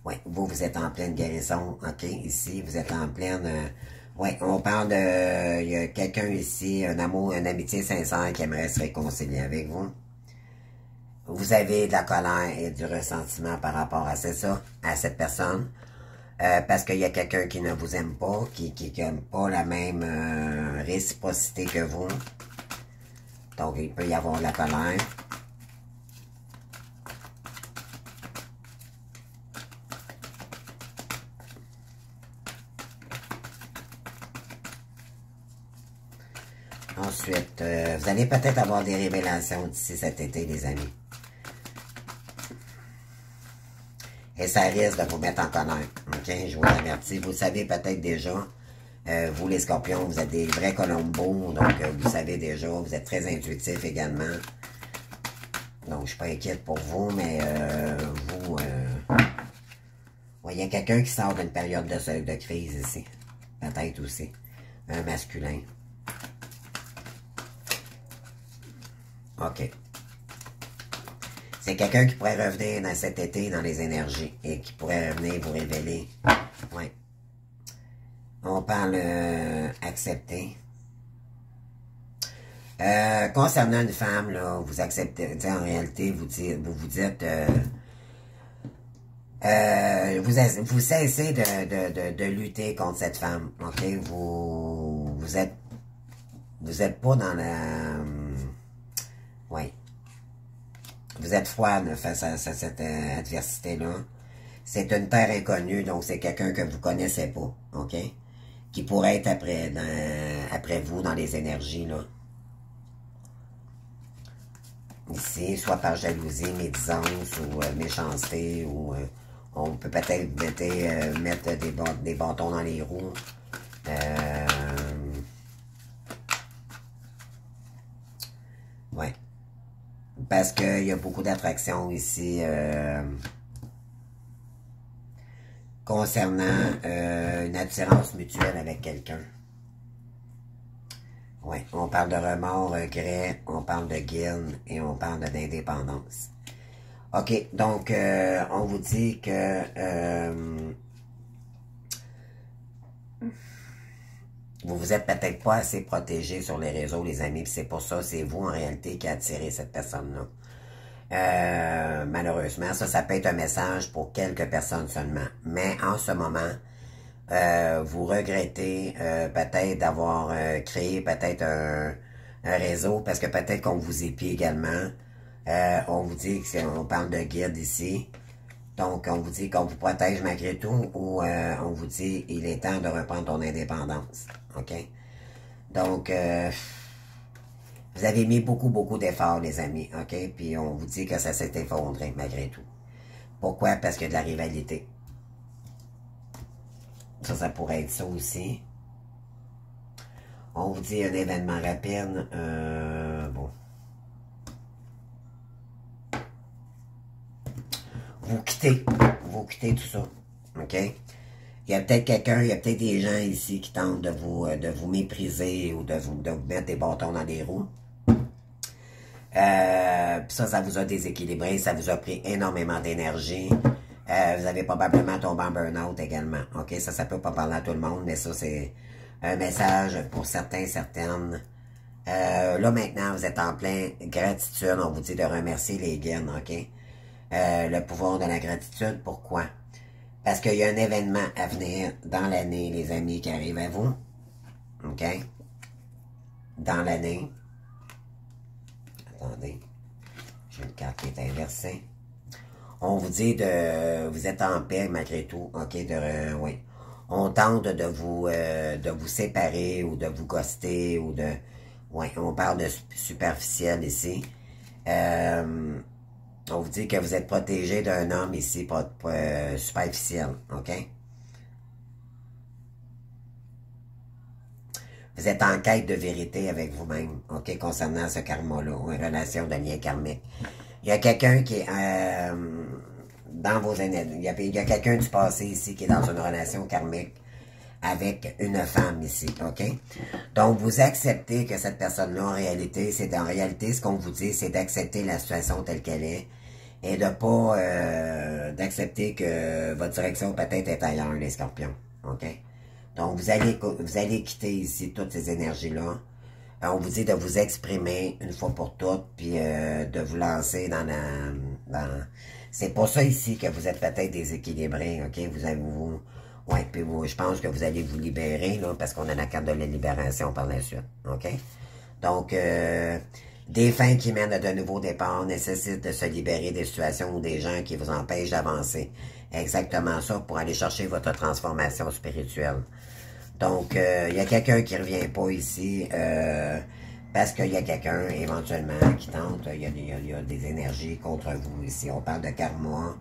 S1: Oui, vous êtes en pleine guérison, ok? Ici, vous êtes en pleine... oui, on parle de... Il y a quelqu'un ici, un amour, une amitié sincère qui aimerait se réconcilier avec vous. Vous avez de la colère et du ressentiment par rapport à ça, à cette personne. Parce qu'il y a quelqu'un qui ne vous aime pas, qui n'aime pas la même réciprocité que vous. Donc, il peut y avoir de la colère. Ensuite, vous allez peut-être avoir des révélations d'ici cet été, les amis. Et ça risque de vous mettre en colère. Ok, je vous avertis. Vous le savez peut-être déjà. Vous, les scorpions, vous êtes des vrais colombos. Donc, vous savez déjà. Vous êtes très intuitifs également. Donc, je suis pas inquiète pour vous, mais vous... Ouais, il y a quelqu'un qui sort d'une période de crise ici. Peut-être aussi. Un masculin. OK. C'est quelqu'un qui pourrait revenir dans cet été dans les énergies et qui pourrait venir vous révéler. Ouais. On parle accepter. Concernant une femme, là, vous acceptez, en réalité, vous dites, vous cessez de lutter contre cette femme, ok? Vous êtes pas dans la, ouais. Vous êtes froide face à cette adversité-là. C'est une terre inconnue, donc c'est quelqu'un que vous connaissez pas, ok? Qui pourrait être après vous dans les énergies, là. Ici, soit par jalousie, médisance ou méchanceté, ou on peut peut-être mettre des bâtons dans les roues. Ouais. Parce qu'il y a beaucoup d'attractions ici concernant une attirance mutuelle avec quelqu'un. Oui, on parle de remords, regret, on parle de guilt et on parle d'indépendance. OK, donc on vous dit que vous vous êtes peut-être pas assez protégé sur les réseaux, les amis, puis c'est pour ça, c'est vous en réalité qui attirez cette personne-là. Malheureusement, ça peut être un message pour quelques personnes seulement. Mais en ce moment, vous regrettez peut-être d'avoir créé peut-être un réseau, parce que peut-être qu'on vous épie également. On vous dit on parle de guide ici. Donc, on vous dit qu'on vous protège malgré tout, ou on vous dit il est temps de reprendre ton indépendance. OK? Donc, vous avez mis beaucoup d'efforts, les amis. OK? Puis on vous dit que ça s'est effondré malgré tout. Pourquoi? Parce qu'il y a de la rivalité. Ça pourrait être ça aussi. On vous dit un événement rapide. Bon. Vous quittez tout ça. OK? Il y a peut-être quelqu'un, il y a peut-être des gens ici qui tentent de vous mépriser ou de vous mettre des bâtons dans les roues. Puis ça vous a déséquilibré, ça vous a pris énormément d'énergie. Vous avez probablement tombé en burn-out également. OK? Ça peut pas parler à tout le monde, mais ça, c'est un message pour certains, certaines. Là, maintenant, vous êtes en plein gratitude. On vous dit de remercier les guides, OK? Le pouvoir de la gratitude, pourquoi? Parce qu'il y a un événement à venir dans l'année, les amis, qui arrive à vous. OK? Dans l'année. Attendez. J'ai une carte qui est inversée. On vous dit vous êtes en paix malgré tout, ok, oui. On tente de vous séparer ou de vous ghoster ou oui, on parle de superficiel ici. On vous dit que vous êtes protégé d'un homme ici, superficiel, ok. Vous êtes en quête de vérité avec vous-même, ok, concernant ce karma-là, ou une relation de lien karmique. Il y a quelqu'un qui est dans vos énergies. Il y a quelqu'un du passé ici qui est dans une relation karmique avec une femme ici, ok? Donc, vous acceptez que cette personne-là, en réalité, ce qu'on vous dit, c'est d'accepter la situation telle qu'elle est et de pas d'accepter que votre direction peut-être est ailleurs, les scorpions, ok? Donc, vous allez quitter ici toutes ces énergies-là. On vous dit de vous exprimer une fois pour toutes, puis de vous lancer dans c'est pour ça ici que vous êtes peut-être déséquilibré, ok? Ouais, puis je pense que vous allez vous libérer, là, parce qu'on a la carte de la libération par la suite, ok? Donc, des fins qui mènent à de nouveaux départs nécessitent de se libérer des situations ou des gens qui vous empêchent d'avancer. Exactement ça pour aller chercher votre transformation spirituelle. Donc, il y a quelqu'un qui revient pas ici, parce qu'il y a quelqu'un, éventuellement, qui tente, il y a des énergies contre vous ici. On parle de karma,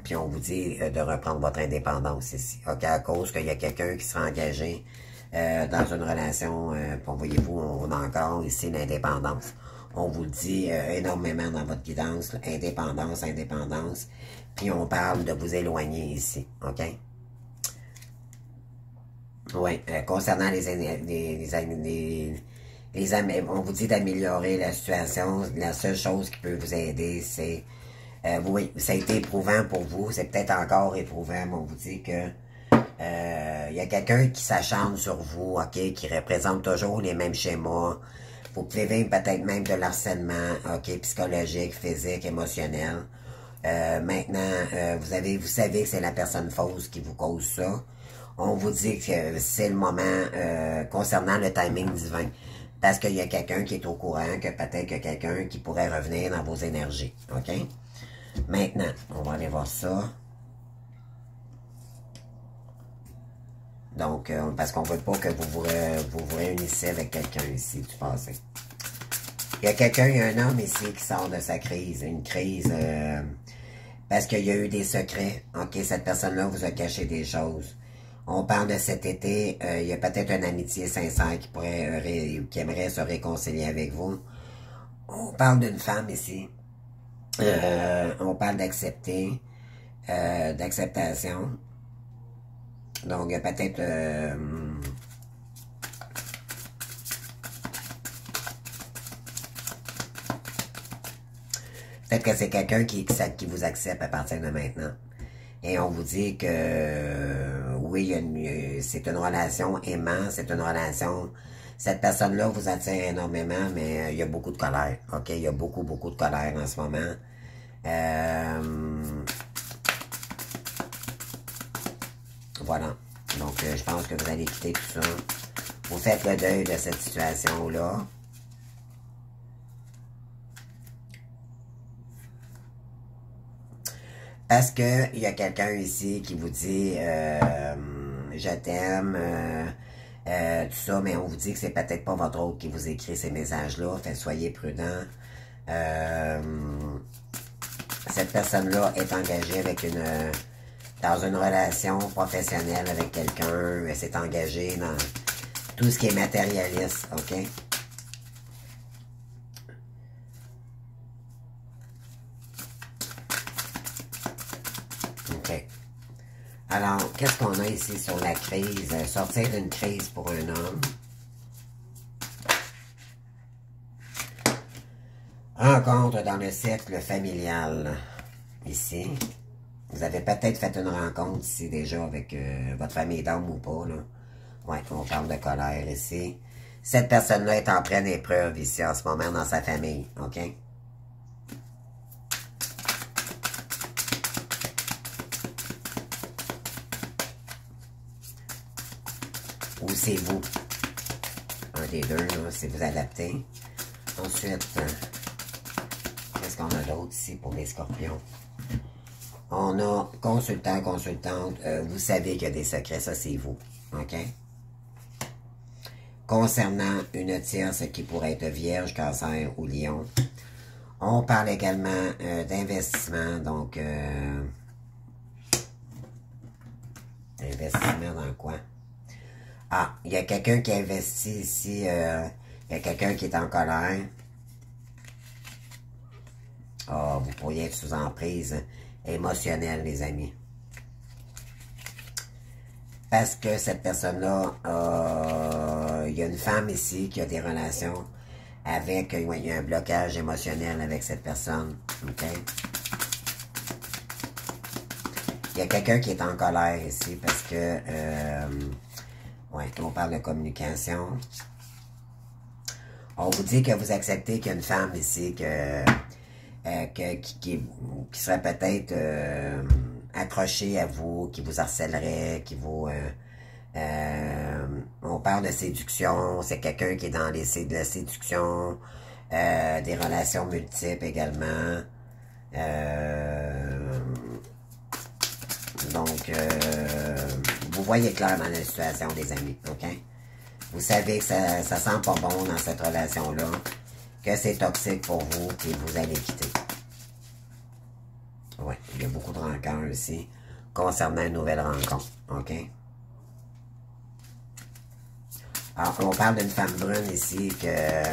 S1: puis on vous dit de reprendre votre indépendance ici. OK, à cause qu'il y a quelqu'un qui sera engagé dans une relation, voyez-vous, on a encore ici l'indépendance. On vous le dit énormément dans votre guidance, là, indépendance, indépendance. Puis on parle de vous éloigner ici, OK? Oui, concernant on vous dit d'améliorer la situation. La seule chose qui peut vous aider, c'est... oui, ça a été éprouvant pour vous. C'est peut-être encore éprouvant, mais on vous dit que il y a quelqu'un qui s'acharne sur vous, OK, qui représente toujours les mêmes schémas. Vous pouvez vivre peut-être même de l'harcèlement, OK, psychologique, physique, émotionnel. Maintenant, vous savez que c'est la personne fausse qui vous cause ça. On vous dit que c'est le moment concernant le timing divin. Parce qu'il y a quelqu'un qui est au courant, que peut-être qu'il y a quelqu'un qui pourrait revenir dans vos énergies. OK? Maintenant, on va aller voir ça. Donc, parce qu'on ne veut pas que vous vous réunissiez avec quelqu'un ici du passé. Il y a quelqu'un, il y a un homme ici qui sort de sa crise. Une crise parce qu'il y a eu des secrets. OK, cette personne-là vous a caché des choses. On parle de cet été, il y a peut-être une amitié sincère qui aimerait se réconcilier avec vous. On parle d'une femme ici. On parle d'accepter, d'acceptation. Donc, il y a peut-être... peut-être que c'est quelqu'un qui vous accepte à partir de maintenant. Et on vous dit que oui, c'est une relation aimante, c'est une relation... Cette personne-là vous attire énormément, mais il y a beaucoup de colère. OK? Il y a beaucoup, beaucoup de colère en ce moment. Voilà. Donc, je pense que vous allez quitter tout ça. Vous faites le deuil de cette situation-là. Parce que il y a quelqu'un ici qui vous dit je t'aime, tout ça, mais on vous dit que c'est peut-être pas votre autre qui vous écrit ces messages-là. Fait soyez prudents. Cette personne-là est engagée avec dans une relation professionnelle avec quelqu'un. Elle s'est engagée dans tout ce qui est matérialiste, OK? OK. Alors, qu'est-ce qu'on a ici sur la crise? Sortir d'une crise pour un homme. Rencontre dans le cercle familial. Ici. Vous avez peut-être fait une rencontre ici déjà avec votre famille d'hommes ou pas, là. Ouais, on parle de colère ici. Cette personne-là est en pleine épreuve ici en ce moment dans sa famille, OK? Ou c'est vous. Un des deux, là, si vous adaptez. Ensuite, qu'est-ce qu'on a d'autre ici pour les scorpions? On a consultant, consultante. Vous savez qu'il y a des secrets, ça c'est vous. OK? Concernant une tierce qui pourrait être vierge, cancer ou lion. On parle également d'investissement. Donc, investissement dans quoi? Ah, il y a quelqu'un qui investit ici. Il y a quelqu'un qui est en colère. Ah, vous pourriez être sous emprise émotionnelle, les amis. Parce que cette personne-là, il y a une femme ici qui a des relations avec, il y a un blocage émotionnel avec cette personne. OK? Il y a quelqu'un qui est en colère ici parce que, ouais, on parle de communication. On vous dit que vous acceptez qu'il y a une femme ici qui serait peut-être accrochée à vous, qui vous harcèlerait, qui vous... on parle de séduction, c'est quelqu'un qui est dans de la séduction, des relations multiples également. Donc, vous voyez clair dans la situation, les amis, OK? Vous savez que ça sent pas bon dans cette relation-là, que c'est toxique pour vous, et vous allez quitter. Oui, il y a beaucoup de rancœur ici, concernant une nouvelle rencontre, OK? Alors, on parle d'une femme brune ici, que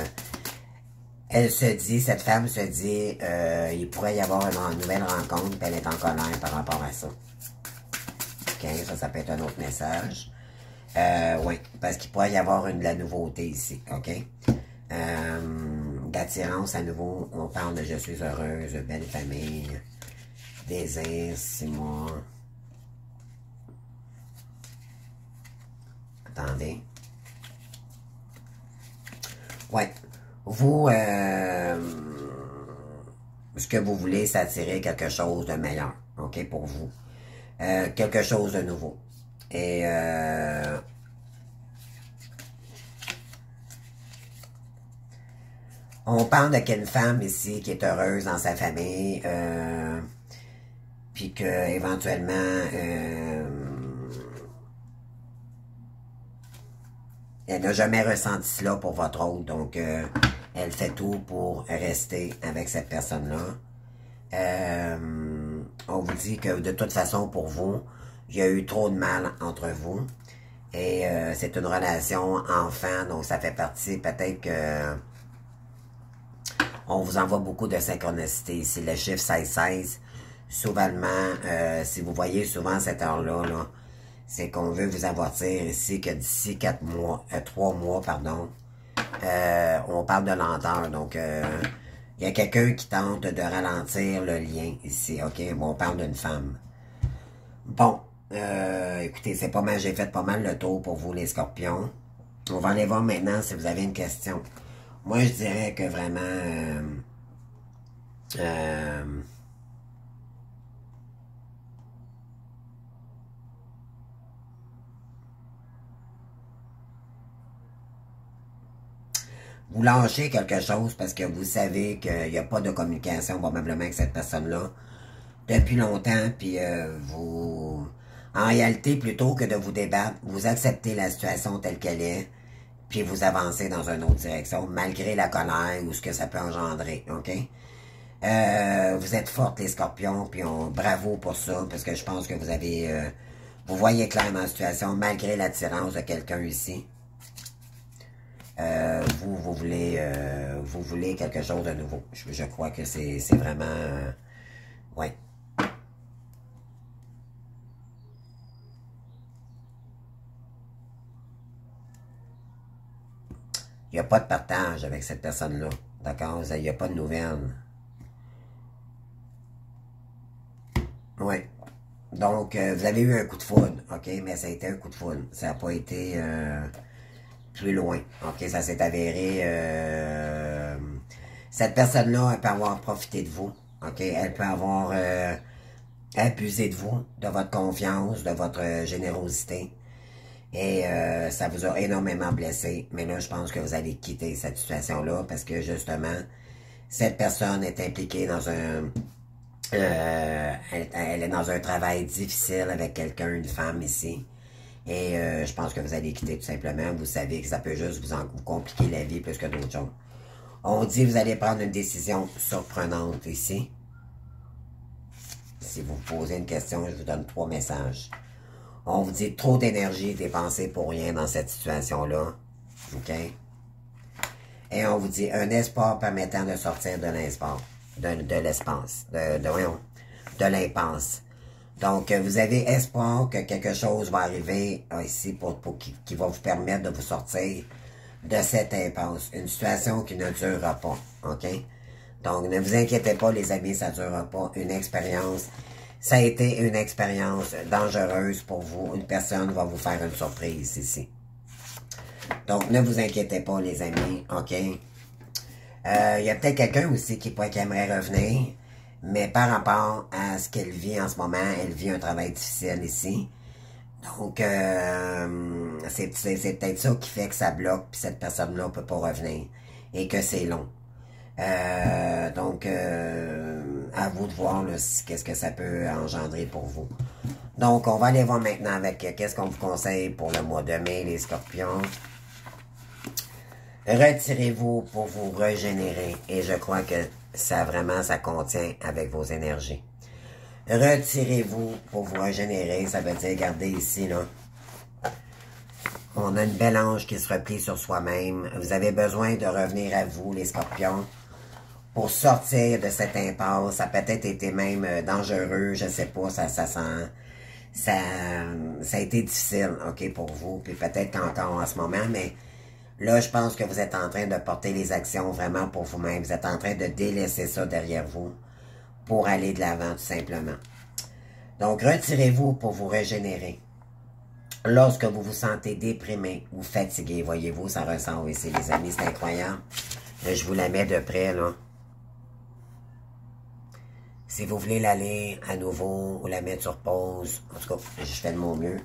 S1: Elle se dit, cette femme se dit, il pourrait y avoir une nouvelle rencontre, puis elle est en colère par rapport à ça. OK, ça peut être un autre message. Oui, parce qu'il pourrait y avoir de la nouveauté ici, OK? D'attirance à nouveau, on parle de « je suis heureuse »,« belle famille »,« désir »,« 6 mois ». Attendez. Ouais. Vous, ce que vous voulez, c'est attirer quelque chose de meilleur, OK, pour vous. Quelque chose de nouveau. Et on parle de quelle femme ici qui est heureuse dans sa famille, puis que éventuellement elle n'a jamais ressenti cela pour votre autre, donc elle fait tout pour rester avec cette personne-là. On vous dit que de toute façon, pour vous, il y a eu trop de mal entre vous. Et c'est une relation enfant, donc ça fait partie, peut-être que on vous envoie beaucoup de synchronicité ici. Le chiffre 16-16, souvent, si vous voyez souvent cette heure-là, là, c'est qu'on veut vous avertir ici que d'ici 3 mois, pardon, on parle de lenteur. Donc, il y a quelqu'un qui tente de ralentir le lien ici, OK? Bon, on parle d'une femme. Bon, écoutez, c'est pas mal, j'ai fait pas mal le tour pour vous, les scorpions. On va aller voir maintenant si vous avez une question. Moi, je dirais que vraiment... vous lâchez quelque chose parce que vous savez qu'il n'y a pas de communication probablement avec cette personne-là depuis longtemps, puis vous... En réalité, plutôt que de vous débattre, vous acceptez la situation telle qu'elle est, puis vous avancez dans une autre direction, malgré la colère ou ce que ça peut engendrer, OK? Vous êtes fortes, les scorpions, puis bravo pour ça, parce que je pense que vous avez... vous voyez clair dans la situation, malgré l'attirance de quelqu'un ici. Vous voulez quelque chose de nouveau. Je crois que c'est vraiment... ouais. Il n'y a pas de partage avec cette personne-là. D'accord? Il n'y a pas de nouvelles. Oui. Donc, vous avez eu un coup de foudre, OK? Mais ça a été un coup de foudre. Ça n'a pas été plus loin. OK? Ça s'est avéré... cette personne-là, elle peut avoir profité de vous. OK? Elle peut avoir abusé de vous, de votre confiance, de votre générosité. Et ça vous a énormément blessé. Mais là, je pense que vous allez quitter cette situation-là parce que, justement, cette personne est impliquée dans un... elle est dans un travail difficile avec quelqu'un, une femme ici. Et je pense que vous allez quitter tout simplement. Vous savez que ça peut juste vous compliquer la vie plus que d'autres choses. On dit que vous allez prendre une décision surprenante ici. Si vous posez une question, je vous donne 3 messages. On vous dit trop d'énergie dépensée pour rien dans cette situation-là. OK? Et on vous dit un espoir permettant de sortir de l'espace. De l'espace. De l'impasse. Donc, vous avez espoir que quelque chose va arriver ici qui va vous permettre de vous sortir de cette impasse. Une situation qui ne durera pas. OK? Donc, ne vous inquiétez pas, les amis, ça ne durera pas. Une expérience... Ça a été une expérience dangereuse pour vous. Une personne va vous faire une surprise ici. Donc, ne vous inquiétez pas, les amis, OK? Il y a peut-être quelqu'un aussi qui aimerait revenir, mais par rapport à ce qu'elle vit en ce moment, elle vit un travail difficile ici. Donc, c'est peut-être ça qui fait que ça bloque, puis cette personne-là ne peut pas revenir, et que c'est long. Donc, à vous de voir qu'est-ce que ça peut engendrer pour vous. Donc, on va aller voir maintenant avec qu'est-ce qu'on vous conseille pour le mois de mai, les scorpions. Retirez-vous pour vous régénérer. Et je crois que ça contient avec vos énergies. Retirez-vous pour vous régénérer. Ça veut dire, regardez ici, là. On a une belle ange qui se replie sur soi-même. Vous avez besoin de revenir à vous, les scorpions. pour sortir de cette impasse. Ça a peut-être été même dangereux, je sais pas, ça a été difficile, ok, pour vous, puis peut-être encore en ce moment, mais là, je pense que vous êtes en train de porter les actions vraiment pour vous-même. Vous êtes en train de délaisser ça derrière vous pour aller de l'avant, tout simplement. Donc, retirez-vous pour vous régénérer. Lorsque vous vous sentez déprimé ou fatigué, voyez-vous, ça ressort ici, les amis, c'est incroyable. Je vous la mets de près, là. Si vous voulez la lire à nouveau ou la mettre sur pause, en tout cas, je fais de mon mieux.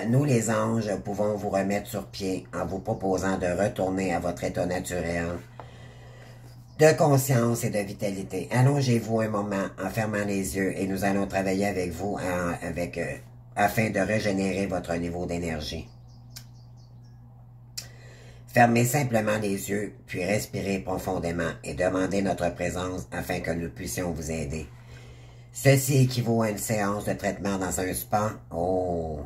S1: Nous, les anges, pouvons vous remettre sur pied en vous proposant de retourner à votre état naturel de conscience et de vitalité. Allongez-vous un moment en fermant les yeux et nous allons travailler avec vous afin de régénérer votre niveau d'énergie. Fermez simplement les yeux, puis respirez profondément et demandez notre présence afin que nous puissions vous aider. Ceci équivaut à une séance de traitement dans un spa. Oh,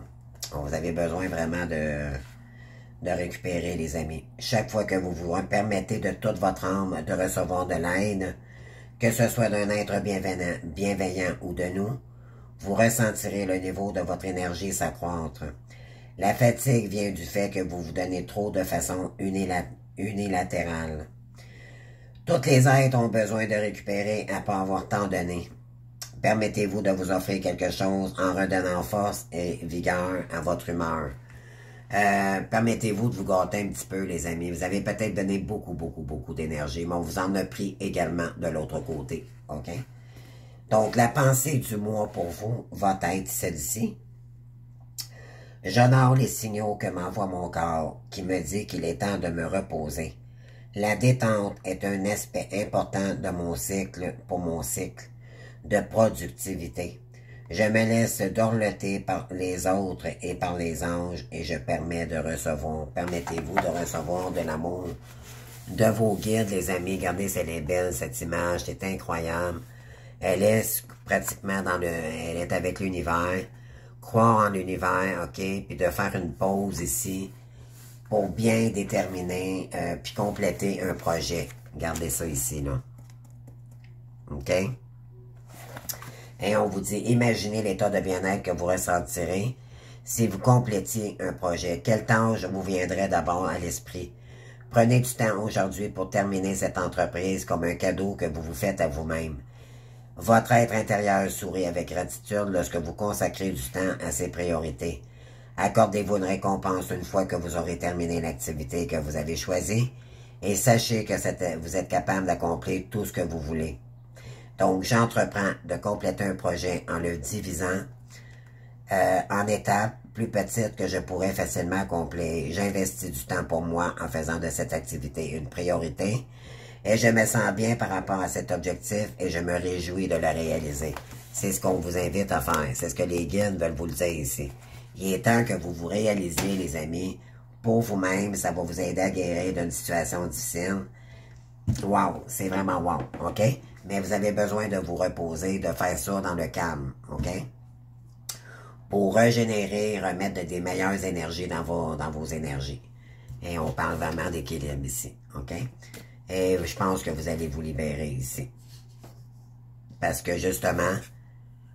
S1: vous avez besoin vraiment de récupérer, les amis. Chaque fois que vous vous permettez de toute votre âme de recevoir de l'aide, que ce soit d'un être bienveillant ou de nous, vous ressentirez le niveau de votre énergie s'accroître. La fatigue vient du fait que vous vous donnez trop de façon unilatérale. Toutes les êtres ont besoin de récupérer après avoir tant donné. Permettez-vous de vous offrir quelque chose en redonnant force et vigueur à votre humeur. Permettez-vous de vous gâter un petit peu, les amis. Vous avez peut-être donné beaucoup d'énergie, mais on vous en a pris également de l'autre côté. OK? Donc, la pensée du mois pour vous va être celle-ci. J'honore les signaux que m'envoie mon corps, qui me dit qu'il est temps de me reposer. La détente est un aspect important de mon cycle, pour mon cycle de productivité. Je me laisse dorloter par les autres et par les anges et je permettez-vous de recevoir de l'amour de vos guides, les amis. Regardez, c'est belle cette image, c'est incroyable. Elle est pratiquement elle est avec l'univers. Croire en l'univers, ok, puis de faire une pause ici pour bien déterminer puis compléter un projet. Regardez ça ici, là. OK? Et on vous dit, imaginez l'état de bien-être que vous ressentirez si vous complétiez un projet. Quelle tâche vous viendrait d'abord à l'esprit? Prenez du temps aujourd'hui pour terminer cette entreprise comme un cadeau que vous vous faites à vous-même. Votre être intérieur sourit avec gratitude lorsque vous consacrez du temps à ses priorités. Accordez-vous une récompense une fois que vous aurez terminé l'activité que vous avez choisie et sachez que vous êtes capable d'accomplir tout ce que vous voulez. Donc, j'entreprends de compléter un projet en le divisant en étapes plus petites que je pourrais facilement accomplir. J'investis du temps pour moi en faisant de cette activité une priorité et je me sens bien par rapport à cet objectif et je me réjouis de le réaliser. C'est ce qu'on vous invite à faire. C'est ce que les guides veulent vous le dire ici. Il est temps que vous vous réalisiez, les amis, pour vous-même. Ça va vous aider à guérir d'une situation difficile. Wow, c'est vraiment wow, OK? Mais vous avez besoin de vous reposer, de faire ça dans le calme, OK? Pour régénérer, remettre des meilleures énergies dans vos énergies. Et on parle vraiment d'équilibre ici, OK? Et je pense que vous allez vous libérer ici. Parce que justement,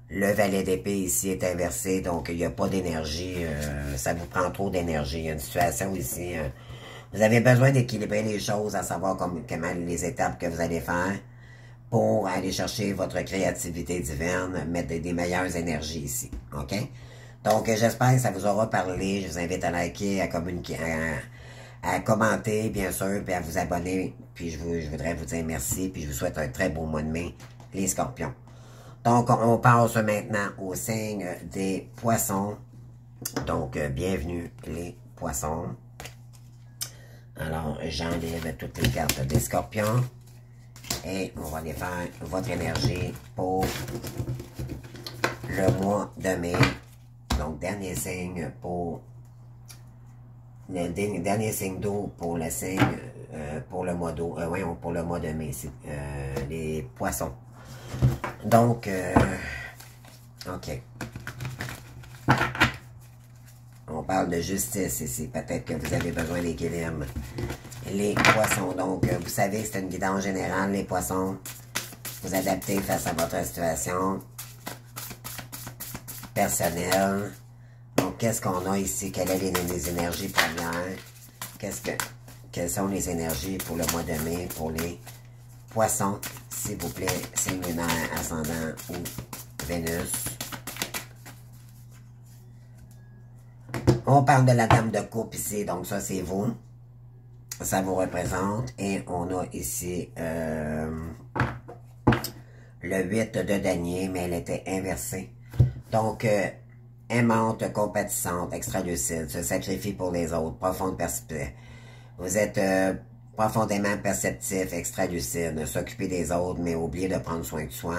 S1: le valet d'épée ici est inversé, donc il n'y a pas d'énergie, ça vous prend trop d'énergie. Il y a une situation ici, vous avez besoin d'équilibrer les choses, à savoir comment les étapes que vous allez faire pour aller chercher votre créativité divine, mettre des meilleures énergies ici, OK? Donc, j'espère que ça vous aura parlé. Je vous invite à liker, à communiquer, à commenter, bien sûr, puis à vous abonner. Puis je voudrais vous dire merci, puis je vous souhaite un très beau mois de mai, les scorpions. Donc, on passe maintenant au signe des poissons. Donc, bienvenue les poissons. Alors, j'enlève toutes les cartes des scorpions. Et on va aller faire votre énergie pour le mois de mai. Donc, dernier signe pour le dernier signe d'eau pour le signe pour le mois d'eau. Oui, pour le mois de mai, les poissons. Donc, OK. On parle de justice ici. Peut-être que vous avez besoin d'équilibre. les poissons. Donc, vous savez que c'est une guidance générale, les poissons. Vous adaptez face à votre situation personnelle. Donc, qu'est-ce qu'on a ici? Quelles sont les énergies premières? Quelles sont les énergies pour le mois de mai, pour les poissons, s'il vous plaît, signe lunaire, ascendant ou Vénus? On parle de la dame de coupe ici, donc ça c'est vous. Ça vous représente. Et on a ici le 8 de denier, mais elle était inversée. Donc, aimante, compatissante, extra-lucide, se sacrifie pour les autres, profonde perspective. Vous êtes profondément perceptif, extra-lucide, s'occuper des autres, mais oublier de prendre soin de soi.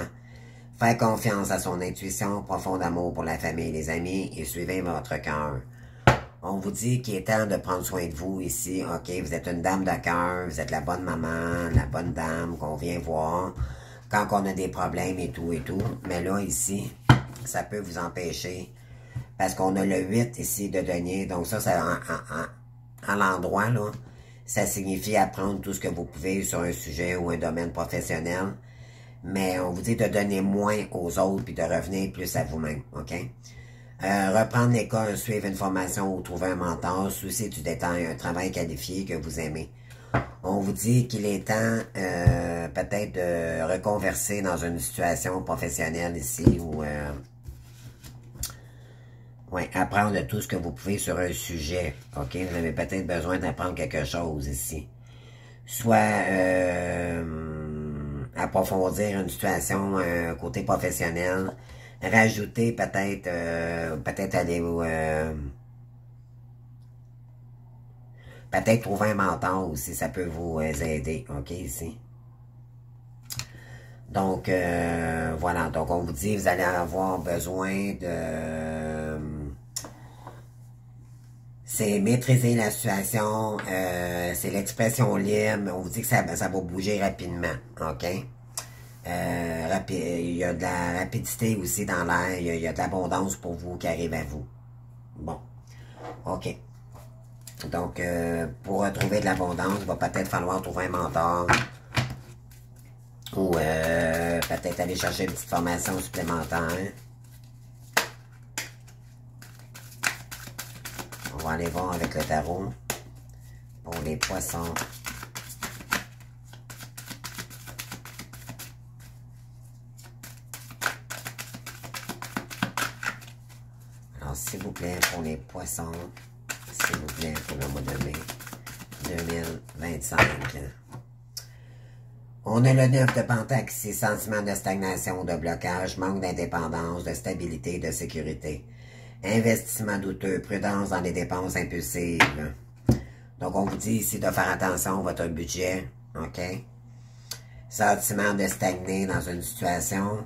S1: Faire confiance à son intuition, profond amour pour la famille et les amis, et suivez votre cœur. On vous dit qu'il est temps de prendre soin de vous ici, ok? Vous êtes une dame de cœur, vous êtes la bonne maman, la bonne dame qu'on vient voir quand on a des problèmes et tout. Mais là, ici, ça peut vous empêcher, parce qu'on a le 8 ici de denier, donc ça à l'endroit, là, ça signifie apprendre tout ce que vous pouvez sur un sujet ou un domaine professionnel, mais on vous dit de donner moins aux autres puis de revenir plus à vous-même, ok? Reprendre l'école, suivre une formation ou trouver un mentor, souci du détail, un travail qualifié que vous aimez. On vous dit qu'il est temps peut-être de reconverser dans une situation professionnelle ici ou apprendre tout ce que vous pouvez sur un sujet. Ok, vous avez peut-être besoin d'apprendre quelque chose ici. Soit approfondir une situation côté professionnel, rajouter peut-être aller peut-être trouver un mentor aussi, ça peut vous aider, ok, ici. Donc, voilà, donc on vous dit, vous allez avoir besoin de... c'est maîtriser la situation, c'est l'expression libre, on vous dit que ça va bouger rapidement, ok? Il y a de la rapidité aussi dans l'air, il y a de l'abondance pour vous qui arrive à vous. Bon, ok. Donc, pour retrouver de l'abondance, il va peut-être falloir trouver un mentor ou peut-être aller chercher une petite formation supplémentaire. On va aller voir avec le tarot pour les poissons. Alors, s'il vous plaît, pour les poissons, s'il vous plaît, pour le mois de mai 2025. On a le 9 de Pentacle ici, sentiment de stagnation, de blocage, manque d'indépendance, de stabilité, de sécurité. Investissement douteux, prudence dans les dépenses impulsives. Donc, on vous dit ici de faire attention à votre budget, ok? Sentiment de stagner dans une situation.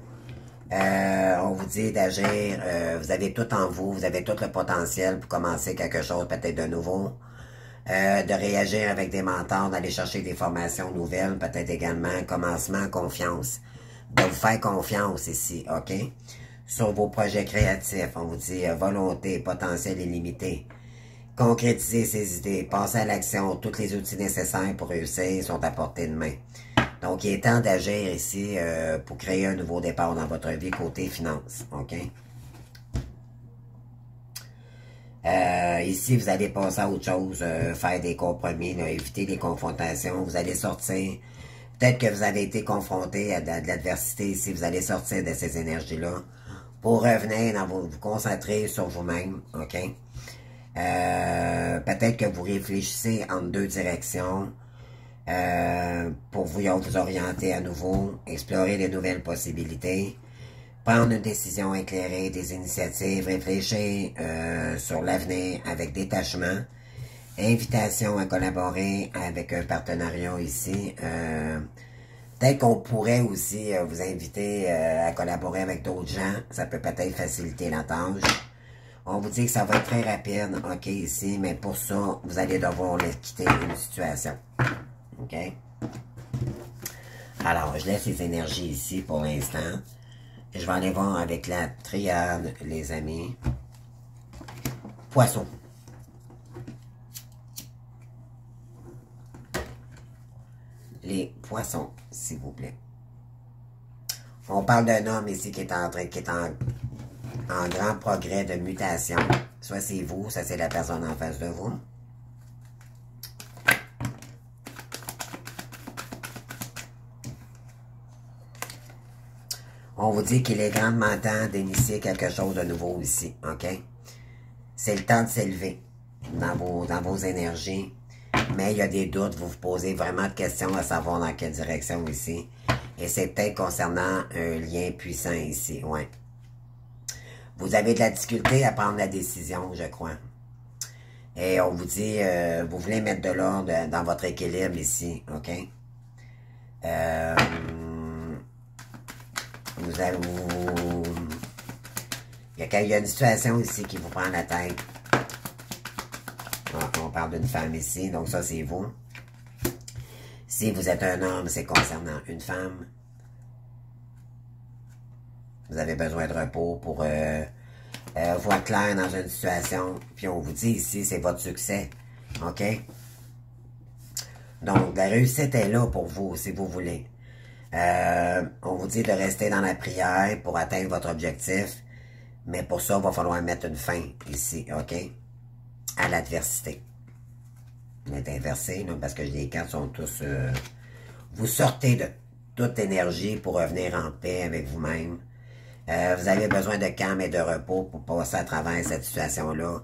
S1: On vous dit d'agir, vous avez tout en vous, vous avez tout le potentiel pour commencer quelque chose peut-être de nouveau. De réagir avec des mentors, d'aller chercher des formations nouvelles, peut-être également commencement, confiance. De vous faire confiance ici, ok? Sur vos projets créatifs, on vous dit volonté, potentiel illimité. Concrétiser ses idées, passer à l'action, tous les outils nécessaires pour réussir sont à portée de main. Donc, il est temps d'agir ici pour créer un nouveau départ dans votre vie côté finance, ok? Ici, vous allez passer à autre chose, faire des compromis, là, éviter les confrontations. Vous allez sortir. Peut-être que vous avez été confronté à de l'adversité ici. Vous allez sortir de ces énergies-là pour revenir, vous concentrer sur vous-même. OK? Peut-être que vous réfléchissez en deux directions pour vous orienter à nouveau, explorer de nouvelles possibilités. Prendre une décision éclairée, des initiatives, réfléchir sur l'avenir avec détachement. Invitation à collaborer avec un partenariat ici. Peut-être qu'on pourrait aussi vous inviter à collaborer avec d'autres gens. Ça peut peut-être faciliter la tâche. On vous dit que ça va être très rapide, ok, ici, mais pour ça, vous allez devoir quitter une situation. Ok? Alors, je laisse les énergies ici pour l'instant. Je vais aller voir avec la triade, les amis. Poisson. poissons, s'il vous plaît. On parle d'un homme ici qui est en grand progrès de mutation. Soit c'est vous, soit c'est la personne en face de vous. On vous dit qu'il est grandement temps d'initier quelque chose de nouveau ici, ok? C'est le temps de s'élever dans vos énergies. Mais il y a des doutes, vous vous posez vraiment de questions à savoir dans quelle direction ici. Et c'est peut-être concernant un lien puissant ici, ouais. Vous avez de la difficulté à prendre la décision, je crois. Et on vous dit, vous voulez mettre de l'ordre dans votre équilibre ici, ok? Il y a une situation ici qui vous prend la tête. On parle d'une femme ici, donc ça c'est vous. Si vous êtes un homme, c'est concernant une femme. Vous avez besoin de repos pour voir clair dans une situation. Puis on vous dit ici, c'est votre succès. OK? Donc, la réussite est là pour vous, si vous voulez. On vous dit de rester dans la prière pour atteindre votre objectif. Mais pour ça, il va falloir mettre une fin ici, OK? À l'adversité. On est inversé, là, parce que les cartes sont tous... vous sortez de toute énergie pour revenir en paix avec vous-même. Vous avez besoin de calme et de repos pour passer à travers cette situation-là.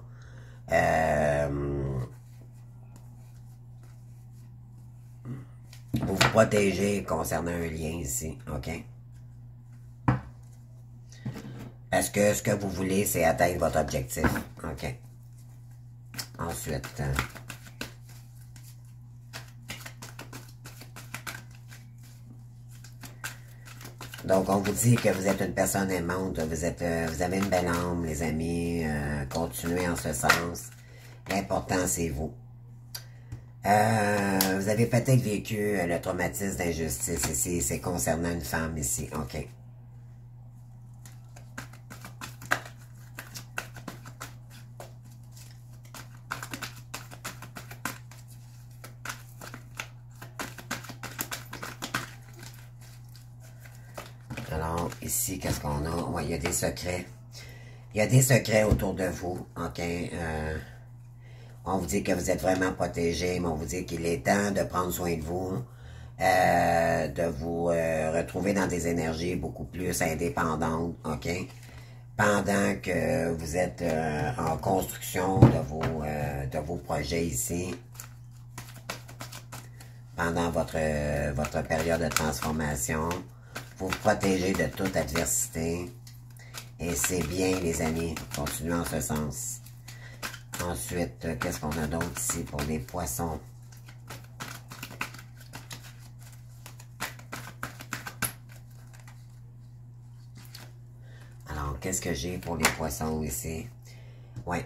S1: Vous vous protégez concernant un lien ici, OK? Parce que ce que vous voulez, c'est atteindre votre objectif, OK? Ensuite... donc, on vous dit que vous êtes une personne aimante, vous avez une belle âme, les amis, continuez en ce sens. L'important, c'est vous. Vous avez peut-être vécu le traumatisme d'injustice ici, c'est concernant une femme ici, OK. Alors, ici, qu'est-ce qu'on a? Oui, il y a des secrets. Il y a des secrets autour de vous, OK? On vous dit que vous êtes vraiment protégé, mais on vous dit qu'il est temps de prendre soin de vous, de vous retrouver dans des énergies beaucoup plus indépendantes, OK? Pendant que vous êtes en construction de vos projets ici, pendant votre période de transformation, vous vous protégez de toute adversité. Et c'est bien, les amis. Continuez en ce sens. Ensuite, qu'est-ce qu'on a d'autre ici pour les poissons? Alors, qu'est-ce que j'ai pour les poissons ici? Ouais.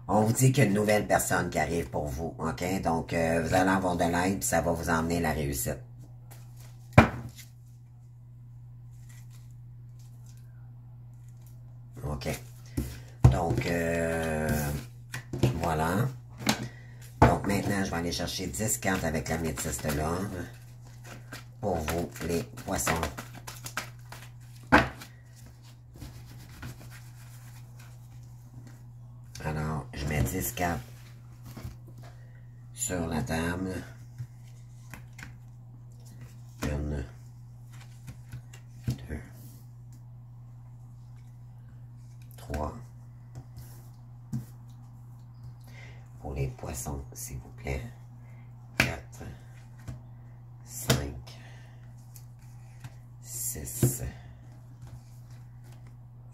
S1: On vous dit qu'il y a une nouvelle personne qui arrive pour vous, OK? Donc, vous allez avoir de l'aide, puis ça va vous emmener la réussite. OK. Donc, voilà. Donc, maintenant, je vais aller chercher 10 cartes avec l'améthyste là. Pour vous, les poissons. Alors, je mets 10 cartes sur la table. 1, 2, 3. Pour les poissons, s'il vous plaît. 4, 5, 6,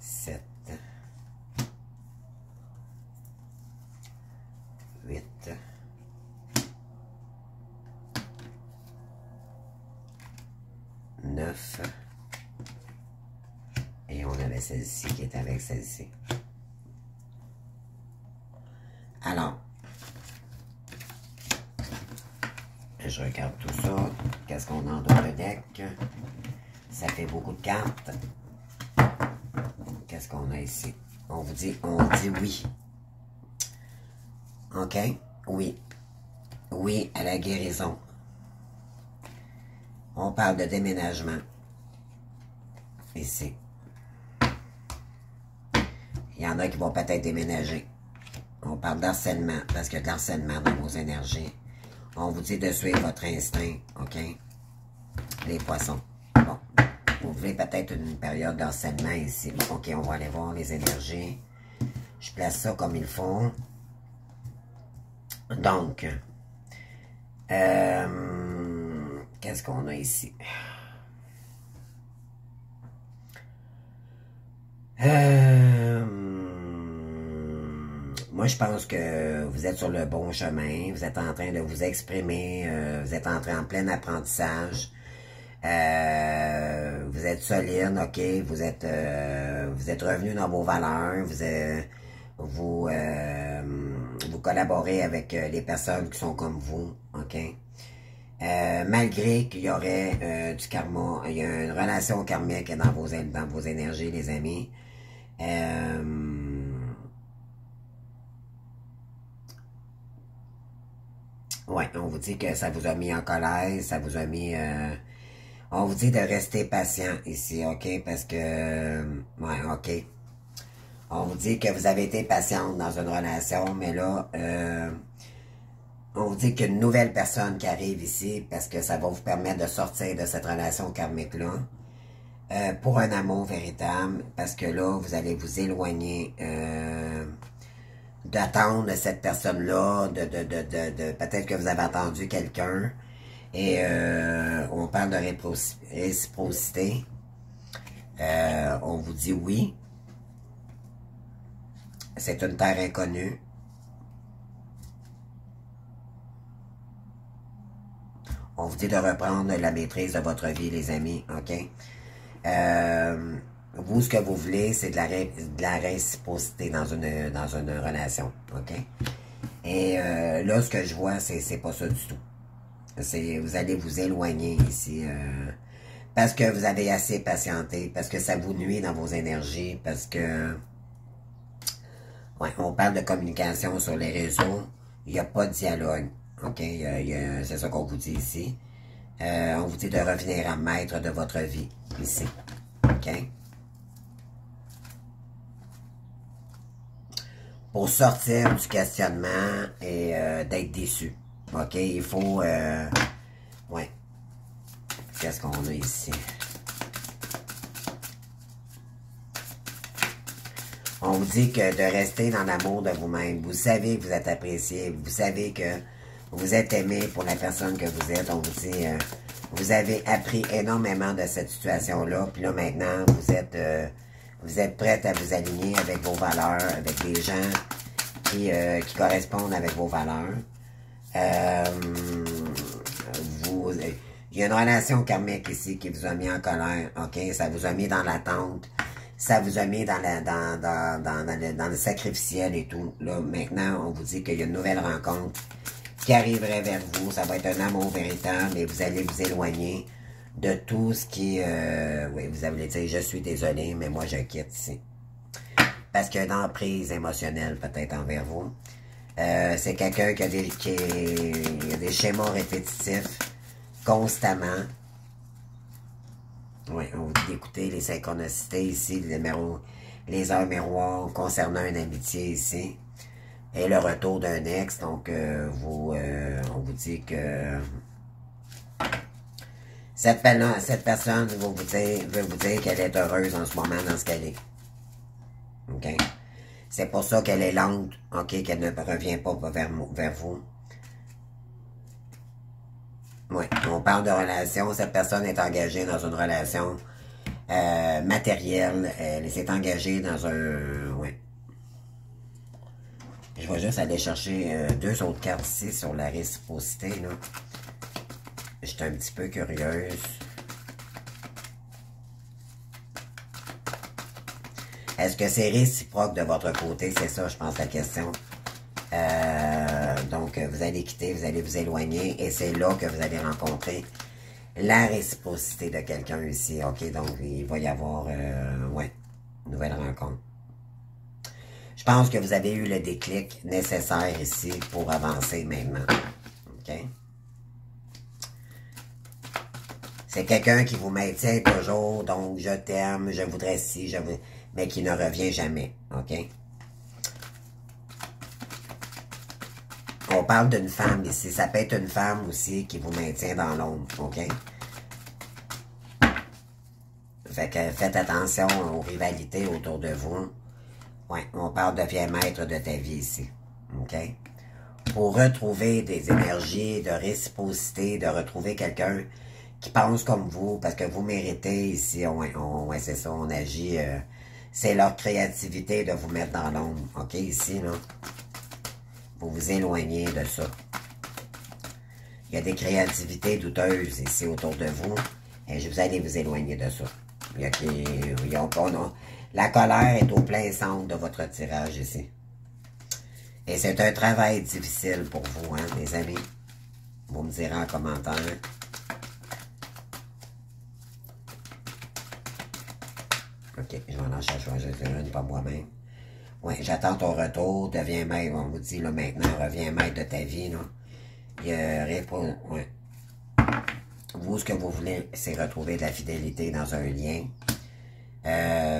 S1: 7, 8, 9, et on avait celle-ci qui est avec celle-ci. Alors, je regarde tout ça. Qu'est-ce qu'on a dans le deck? Ça fait beaucoup de cartes. Qu'est-ce qu'on a ici? On dit oui. OK? Oui. oui à la guérison. On parle de déménagement. Ici. Il y en a qui vont peut-être déménager. On parle d'harcèlement, parce qu'il y a de l'harcèlement dans vos énergies. On vous dit de suivre votre instinct, OK? Les poissons. Bon. Vous voulez peut-être une période d'harcèlement ici. Bon, OK, on va aller voir les énergies. Je place ça comme il faut. Donc, qu'est-ce qu'on a ici? Moi, je pense que vous êtes sur le bon chemin. Vous êtes en train de vous exprimer. Vous êtes entré en plein apprentissage. Vous êtes solide, OK? Vous êtes revenu dans vos valeurs. Vous collaborez avec les personnes qui sont comme vous, OK? Malgré qu'il y aurait du karma, il y a une relation karmique dans vos énergies, les amis. Ouais, on vous dit que ça vous a mis en colère, ça vous a mis... on vous dit de rester patient ici, OK? Parce que... ouais, OK. On vous dit que vous avez été patiente dans une relation, mais là... on vous dit qu'il y a une nouvelle personne qui arrive ici parce que ça va vous permettre de sortir de cette relation karmique-là pour un amour véritable parce que là, vous allez vous éloigner d'attendre de cette personne-là, peut-être que vous avez attendu quelqu'un et on parle de réciprocité. On vous dit oui. C'est une terre inconnue. On vous dit de reprendre la maîtrise de votre vie, les amis, OK? Vous, ce que vous voulez, c'est de la réciprocité dans une relation, OK? Et là, ce que je vois, c'est pas ça du tout. Vous allez vous éloigner ici, parce que vous avez assez patienté, parce que ça vous nuit dans vos énergies, parce que... ouais, on parle de communication sur les réseaux, il n'y a pas de dialogue. OK, c'est ça qu'on vous dit ici. On vous dit de revenir à maître de votre vie, ici. OK? Pour sortir du questionnement et d'être déçu. OK, il faut... ouais. Qu'est-ce qu'on a ici? On vous dit que de rester dans l'amour de vous-même. Vous savez que vous êtes apprécié. Vous savez que vous êtes aimé pour la personne que vous êtes. On vous dit, vous avez appris énormément de cette situation-là. Puis là, maintenant, vous êtes prête à vous aligner avec vos valeurs, avec des gens qui correspondent avec vos valeurs. Il y a une relation karmique ici qui vous a mis en colère. OK? Ça vous a mis dans l'attente. Ça vous a mis dans le sacrificiel et tout. Là, maintenant, on vous dit qu'il y a une nouvelle rencontre qui arriverait vers vous. Ça va être un amour véritable et vous allez vous éloigner de tout ce qui... oui, vous allez dire, je suis désolé, mais moi, je quitte ici. Parce qu'il y a une emprise émotionnelle peut-être envers vous. C'est quelqu'un qui a des schémas répétitifs constamment. Oui, on vous dit d'écouter les synchronicités ici, les heures miroirs concernant une amitié ici. Et le retour d'un ex, donc on vous dit que cette personne veut vous dire qu'elle est heureuse en ce moment dans ce qu'elle est. OK? C'est pour ça qu'elle est lente, OK, qu'elle ne revient pas vers vous. Oui, on parle de relation. Cette personne est engagée dans une relation matérielle. Elle s'est engagée dans un... oui. Je vais juste aller chercher deux autres cartes ici sur la réciprocité, là. Je suis un petit peu curieuse. Est-ce que c'est réciproque de votre côté? C'est ça, je pense, la question. Donc, vous allez quitter, vous allez vous éloigner, et c'est là que vous allez rencontrer la réciprocité de quelqu'un ici, OK? Donc, il va y avoir, ouais, une nouvelle rencontre. Je pense que vous avez eu le déclic nécessaire ici pour avancer maintenant, OK? C'est quelqu'un qui vous maintient toujours, donc je t'aime, je voudrais ci, mais qui ne revient jamais, OK? On parle d'une femme ici, ça peut être une femme aussi qui vous maintient dans l'ombre, OK? Fait que faites attention aux rivalités autour de vous. Ouais, on parle de vieux maître de ta vie ici, OK? Pour retrouver des énergies de réciprocité, de retrouver quelqu'un qui pense comme vous, parce que vous méritez ici, ouais, c'est ça, on agit, c'est leur créativité de vous mettre dans l'ombre, ok, ici, là, vous vous éloignez de ça. Il y a des créativités douteuses ici autour de vous, et vous allez vous éloigner de ça. La colère est au plein centre de votre tirage ici. Et c'est un travail difficile pour vous, hein, les amis. Vous me direz en commentaire. OK, je vais en choisir une, pas moi-même. Oui, j'attends ton retour, deviens maître, on vous dit là maintenant, reviens maître de ta vie, là. Il y a rien pour... Ouais. Vous, ce que vous voulez, c'est retrouver de la fidélité dans un lien.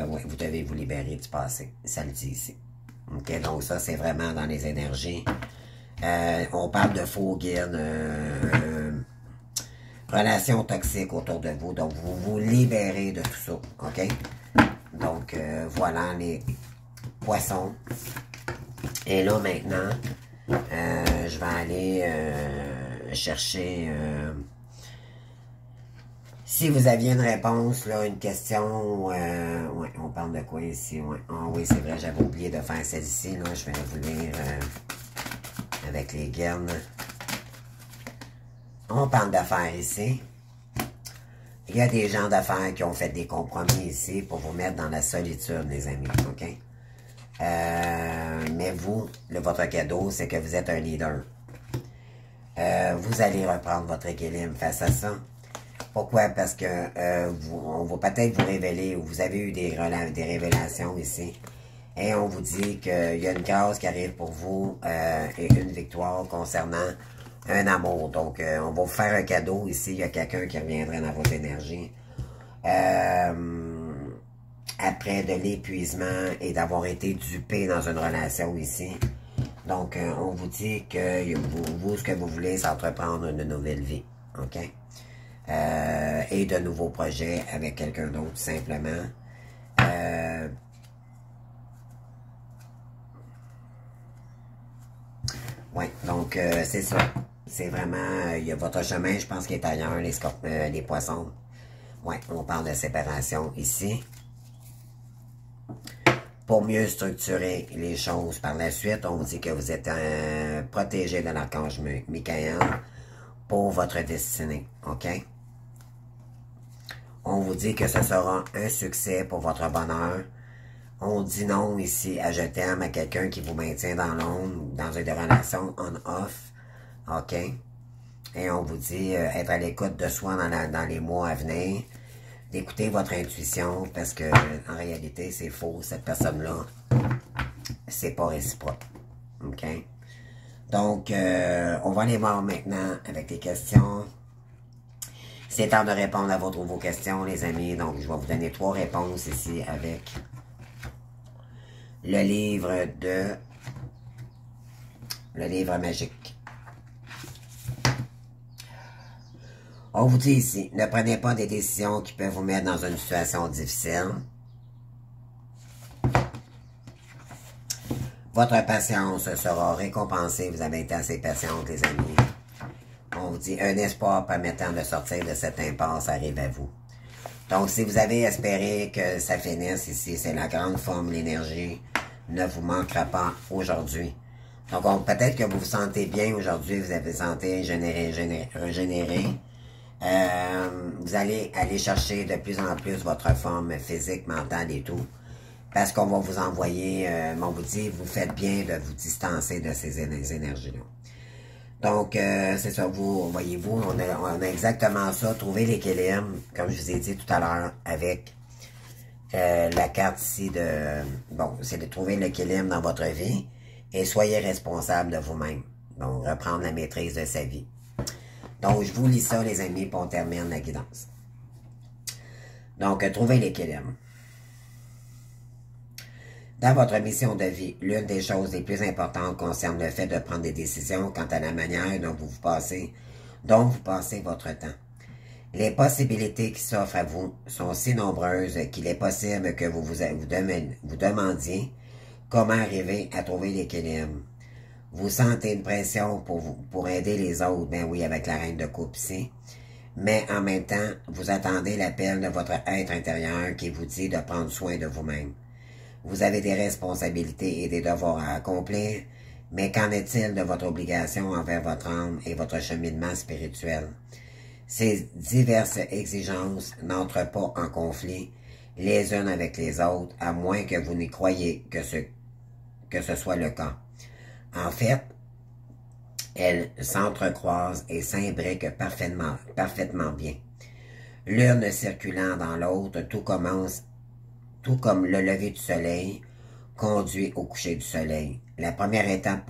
S1: Oui, vous devez vous libérer du passé. Ça le dit ici. OK, donc ça, c'est vraiment dans les énergies. On parle de faux guides, relations toxiques autour de vous. Donc, vous vous libérez de tout ça. OK? Donc, voilà les poissons. Et là, maintenant, je vais aller chercher... si vous aviez une réponse, là, une question... ouais, on parle de quoi ici? Ouais. Ah oui, c'est vrai, j'avais oublié de faire celle-ci. Là, je vais vous lire avec les guernes. On parle d'affaires ici. Il y a des gens d'affaires qui ont fait des compromis ici pour vous mettre dans la solitude, les amis, OK? Mais vous, votre cadeau, c'est que vous êtes un leader. Vous allez reprendre votre équilibre face à ça. Pourquoi? Parce que on va peut-être vous révéler, ou vous avez eu des révélations ici, et on vous dit qu'il y a une grâce qui arrive pour vous et une victoire concernant un amour. Donc, on va vous faire un cadeau ici. Il y a quelqu'un qui reviendrait dans votre énergie. Après de l'épuisement et d'avoir été dupé dans une relation ici. Donc, on vous dit que vous, ce que vous voulez, c'est entreprendre une nouvelle vie. OK? Et de nouveaux projets avec quelqu'un d'autre, simplement. Oui, donc, c'est ça. C'est vraiment, il y a votre chemin, je pense, qui est ailleurs, les poissons. Oui, on parle de séparation ici. Pour mieux structurer les choses par la suite, on vous dit que vous êtes protégé de l'archange Michael pour votre destinée, OK? On vous dit que ce sera un succès pour votre bonheur. On dit non ici à je t'aime à quelqu'un qui vous maintient dans l'ombre, dans une relation on-off, OK? Et on vous dit être à l'écoute de soi dans les mois à venir, d'écouter votre intuition, parce que en réalité, c'est faux, cette personne-là, c'est pas réciproque, OK? Donc, on va aller voir maintenant avec les questions. C'est temps de répondre à vos questions, les amis. Donc, je vais vous donner 3 réponses ici avec le livre magique. On vous dit ici, ne prenez pas des décisions qui peuvent vous mettre dans une situation difficile. Votre patience sera récompensée. Vous avez été assez patiente, les amis. On vous dit, un espoir permettant de sortir de cette impasse arrive à vous. Donc, si vous avez espéré que ça finisse ici, c'est la grande forme, l'énergie ne vous manquera pas aujourd'hui. Donc, peut-être que vous vous sentez bien aujourd'hui, vous avez senti régénérer. Vous allez aller chercher de plus en plus votre forme physique, mentale et tout. Parce qu'on va vous envoyer, on vous dit, vous faites bien de vous distancer de ces énergies-là. Donc, c'est ça, voyez-vous, on a exactement ça, trouver l'équilibre, comme je vous ai dit tout à l'heure, avec la carte ici de... Bon, c'est de trouver l'équilibre dans votre vie et soyez responsable de vous-même. Donc, reprendre la maîtrise de sa vie. Donc, je vous lis ça, les amis, puis on termine la guidance. Donc, trouvez l'équilibre. Dans votre mission de vie, l'une des choses les plus importantes concerne le fait de prendre des décisions quant à la manière dont vous passez votre temps. Les possibilités qui s'offrent à vous sont si nombreuses qu'il est possible que vous demandiez comment arriver à trouver l'équilibre. Vous sentez une pression pour aider les autres, ben oui, avec la reine de coupe ici, mais en même temps, vous attendez l'appel de votre être intérieur qui vous dit de prendre soin de vous-même. Vous avez des responsabilités et des devoirs à accomplir, mais qu'en est-il de votre obligation envers votre âme et votre cheminement spirituel? Ces diverses exigences n'entrent pas en conflit les unes avec les autres, à moins que vous n'y croyiez que ce soit le cas. En fait, elles s'entrecroisent et s'imbriquent parfaitement bien. L'une circulant dans l'autre, tout comme le lever du soleil conduit au coucher du soleil. La première étape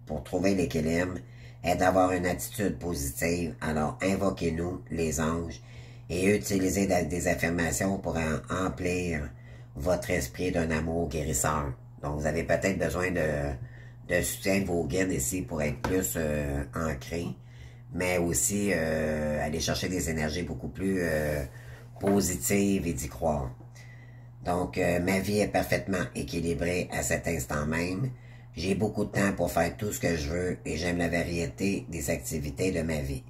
S1: pour trouver l'équilibre est d'avoir une attitude positive, alors invoquez-nous, les anges, et utilisez des affirmations pour emplir votre esprit d'un amour guérisseur. Donc, vous avez peut-être besoin de soutien de vos guides ici pour être plus ancré, mais aussi aller chercher des énergies beaucoup plus positives et d'y croire. Donc, ma vie est parfaitement équilibrée à cet instant même. J'ai beaucoup de temps pour faire tout ce que je veux et j'aime la variété des activités de ma vie.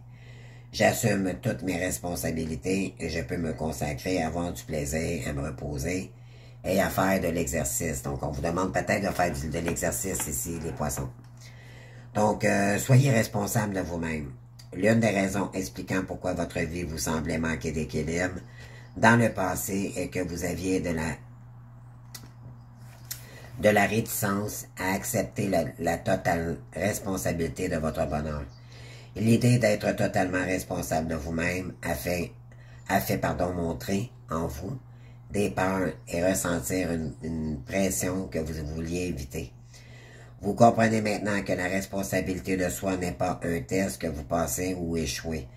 S1: J'assume toutes mes responsabilités et je peux me consacrer à avoir du plaisir, à me reposer et à faire de l'exercice. Donc, on vous demande peut-être de faire de l'exercice ici, les poissons. Donc, soyez responsable de vous-même. L'une des raisons expliquant pourquoi votre vie vous semblait manquer d'équilibre dans le passé est que vous aviez de la réticence à accepter la totale responsabilité de votre bonheur. L'idée d'être totalement responsable de vous-même a fait montrer en vous des peurs et ressentir une pression que vous vouliez éviter. Vous comprenez maintenant que la responsabilité de soi n'est pas un test que vous passez ou échouez.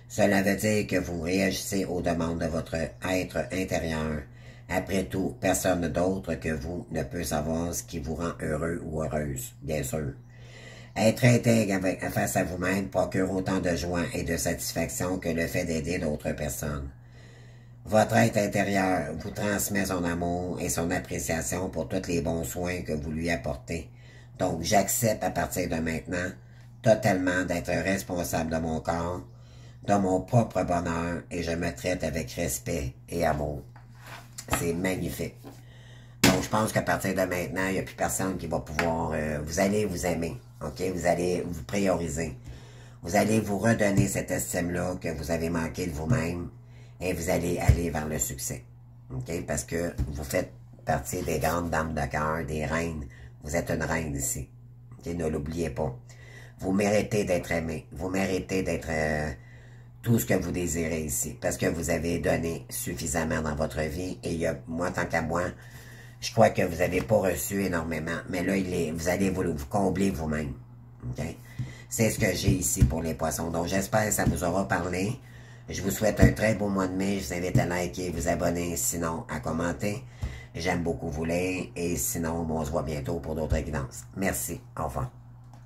S1: Cela veut dire que vous réagissez aux demandes de votre être intérieur. Après tout, personne d'autre que vous ne peut savoir ce qui vous rend heureux ou heureuse, bien sûr. Être intègre face à vous-même procure autant de joie et de satisfaction que le fait d'aider d'autres personnes. Votre être intérieur vous transmet son amour et son appréciation pour tous les bons soins que vous lui apportez. Donc, j'accepte à partir de maintenant totalement d'être responsable de mon corps, de mon propre bonheur et je me traite avec respect et amour. C'est magnifique. Donc, je pense qu'à partir de maintenant, il n'y a plus personne qui va pouvoir... vous allez vous aimer, ok? Vous allez vous prioriser. Vous allez vous redonner cette estime-là que vous avez manqué de vous-même et vous allez aller vers le succès, ok? Parce que vous faites partie des grandes dames de cœur, des reines. Vous êtes une reine ici, ok? Ne l'oubliez pas. Vous méritez d'être aimé. Vous méritez d'être... tout ce que vous désirez ici, parce que vous avez donné suffisamment dans votre vie, et moi, tant qu'à moi, je crois que vous n'avez pas reçu énormément, mais là, vous allez vous combler vous-même, ok? C'est ce que j'ai ici pour les poissons, donc j'espère que ça vous aura parlé. Je vous souhaite un très beau mois de mai, je vous invite à liker, vous abonner, sinon à commenter. J'aime beaucoup vous lire, et sinon, on se voit bientôt pour d'autres guidances. Merci, au revoir.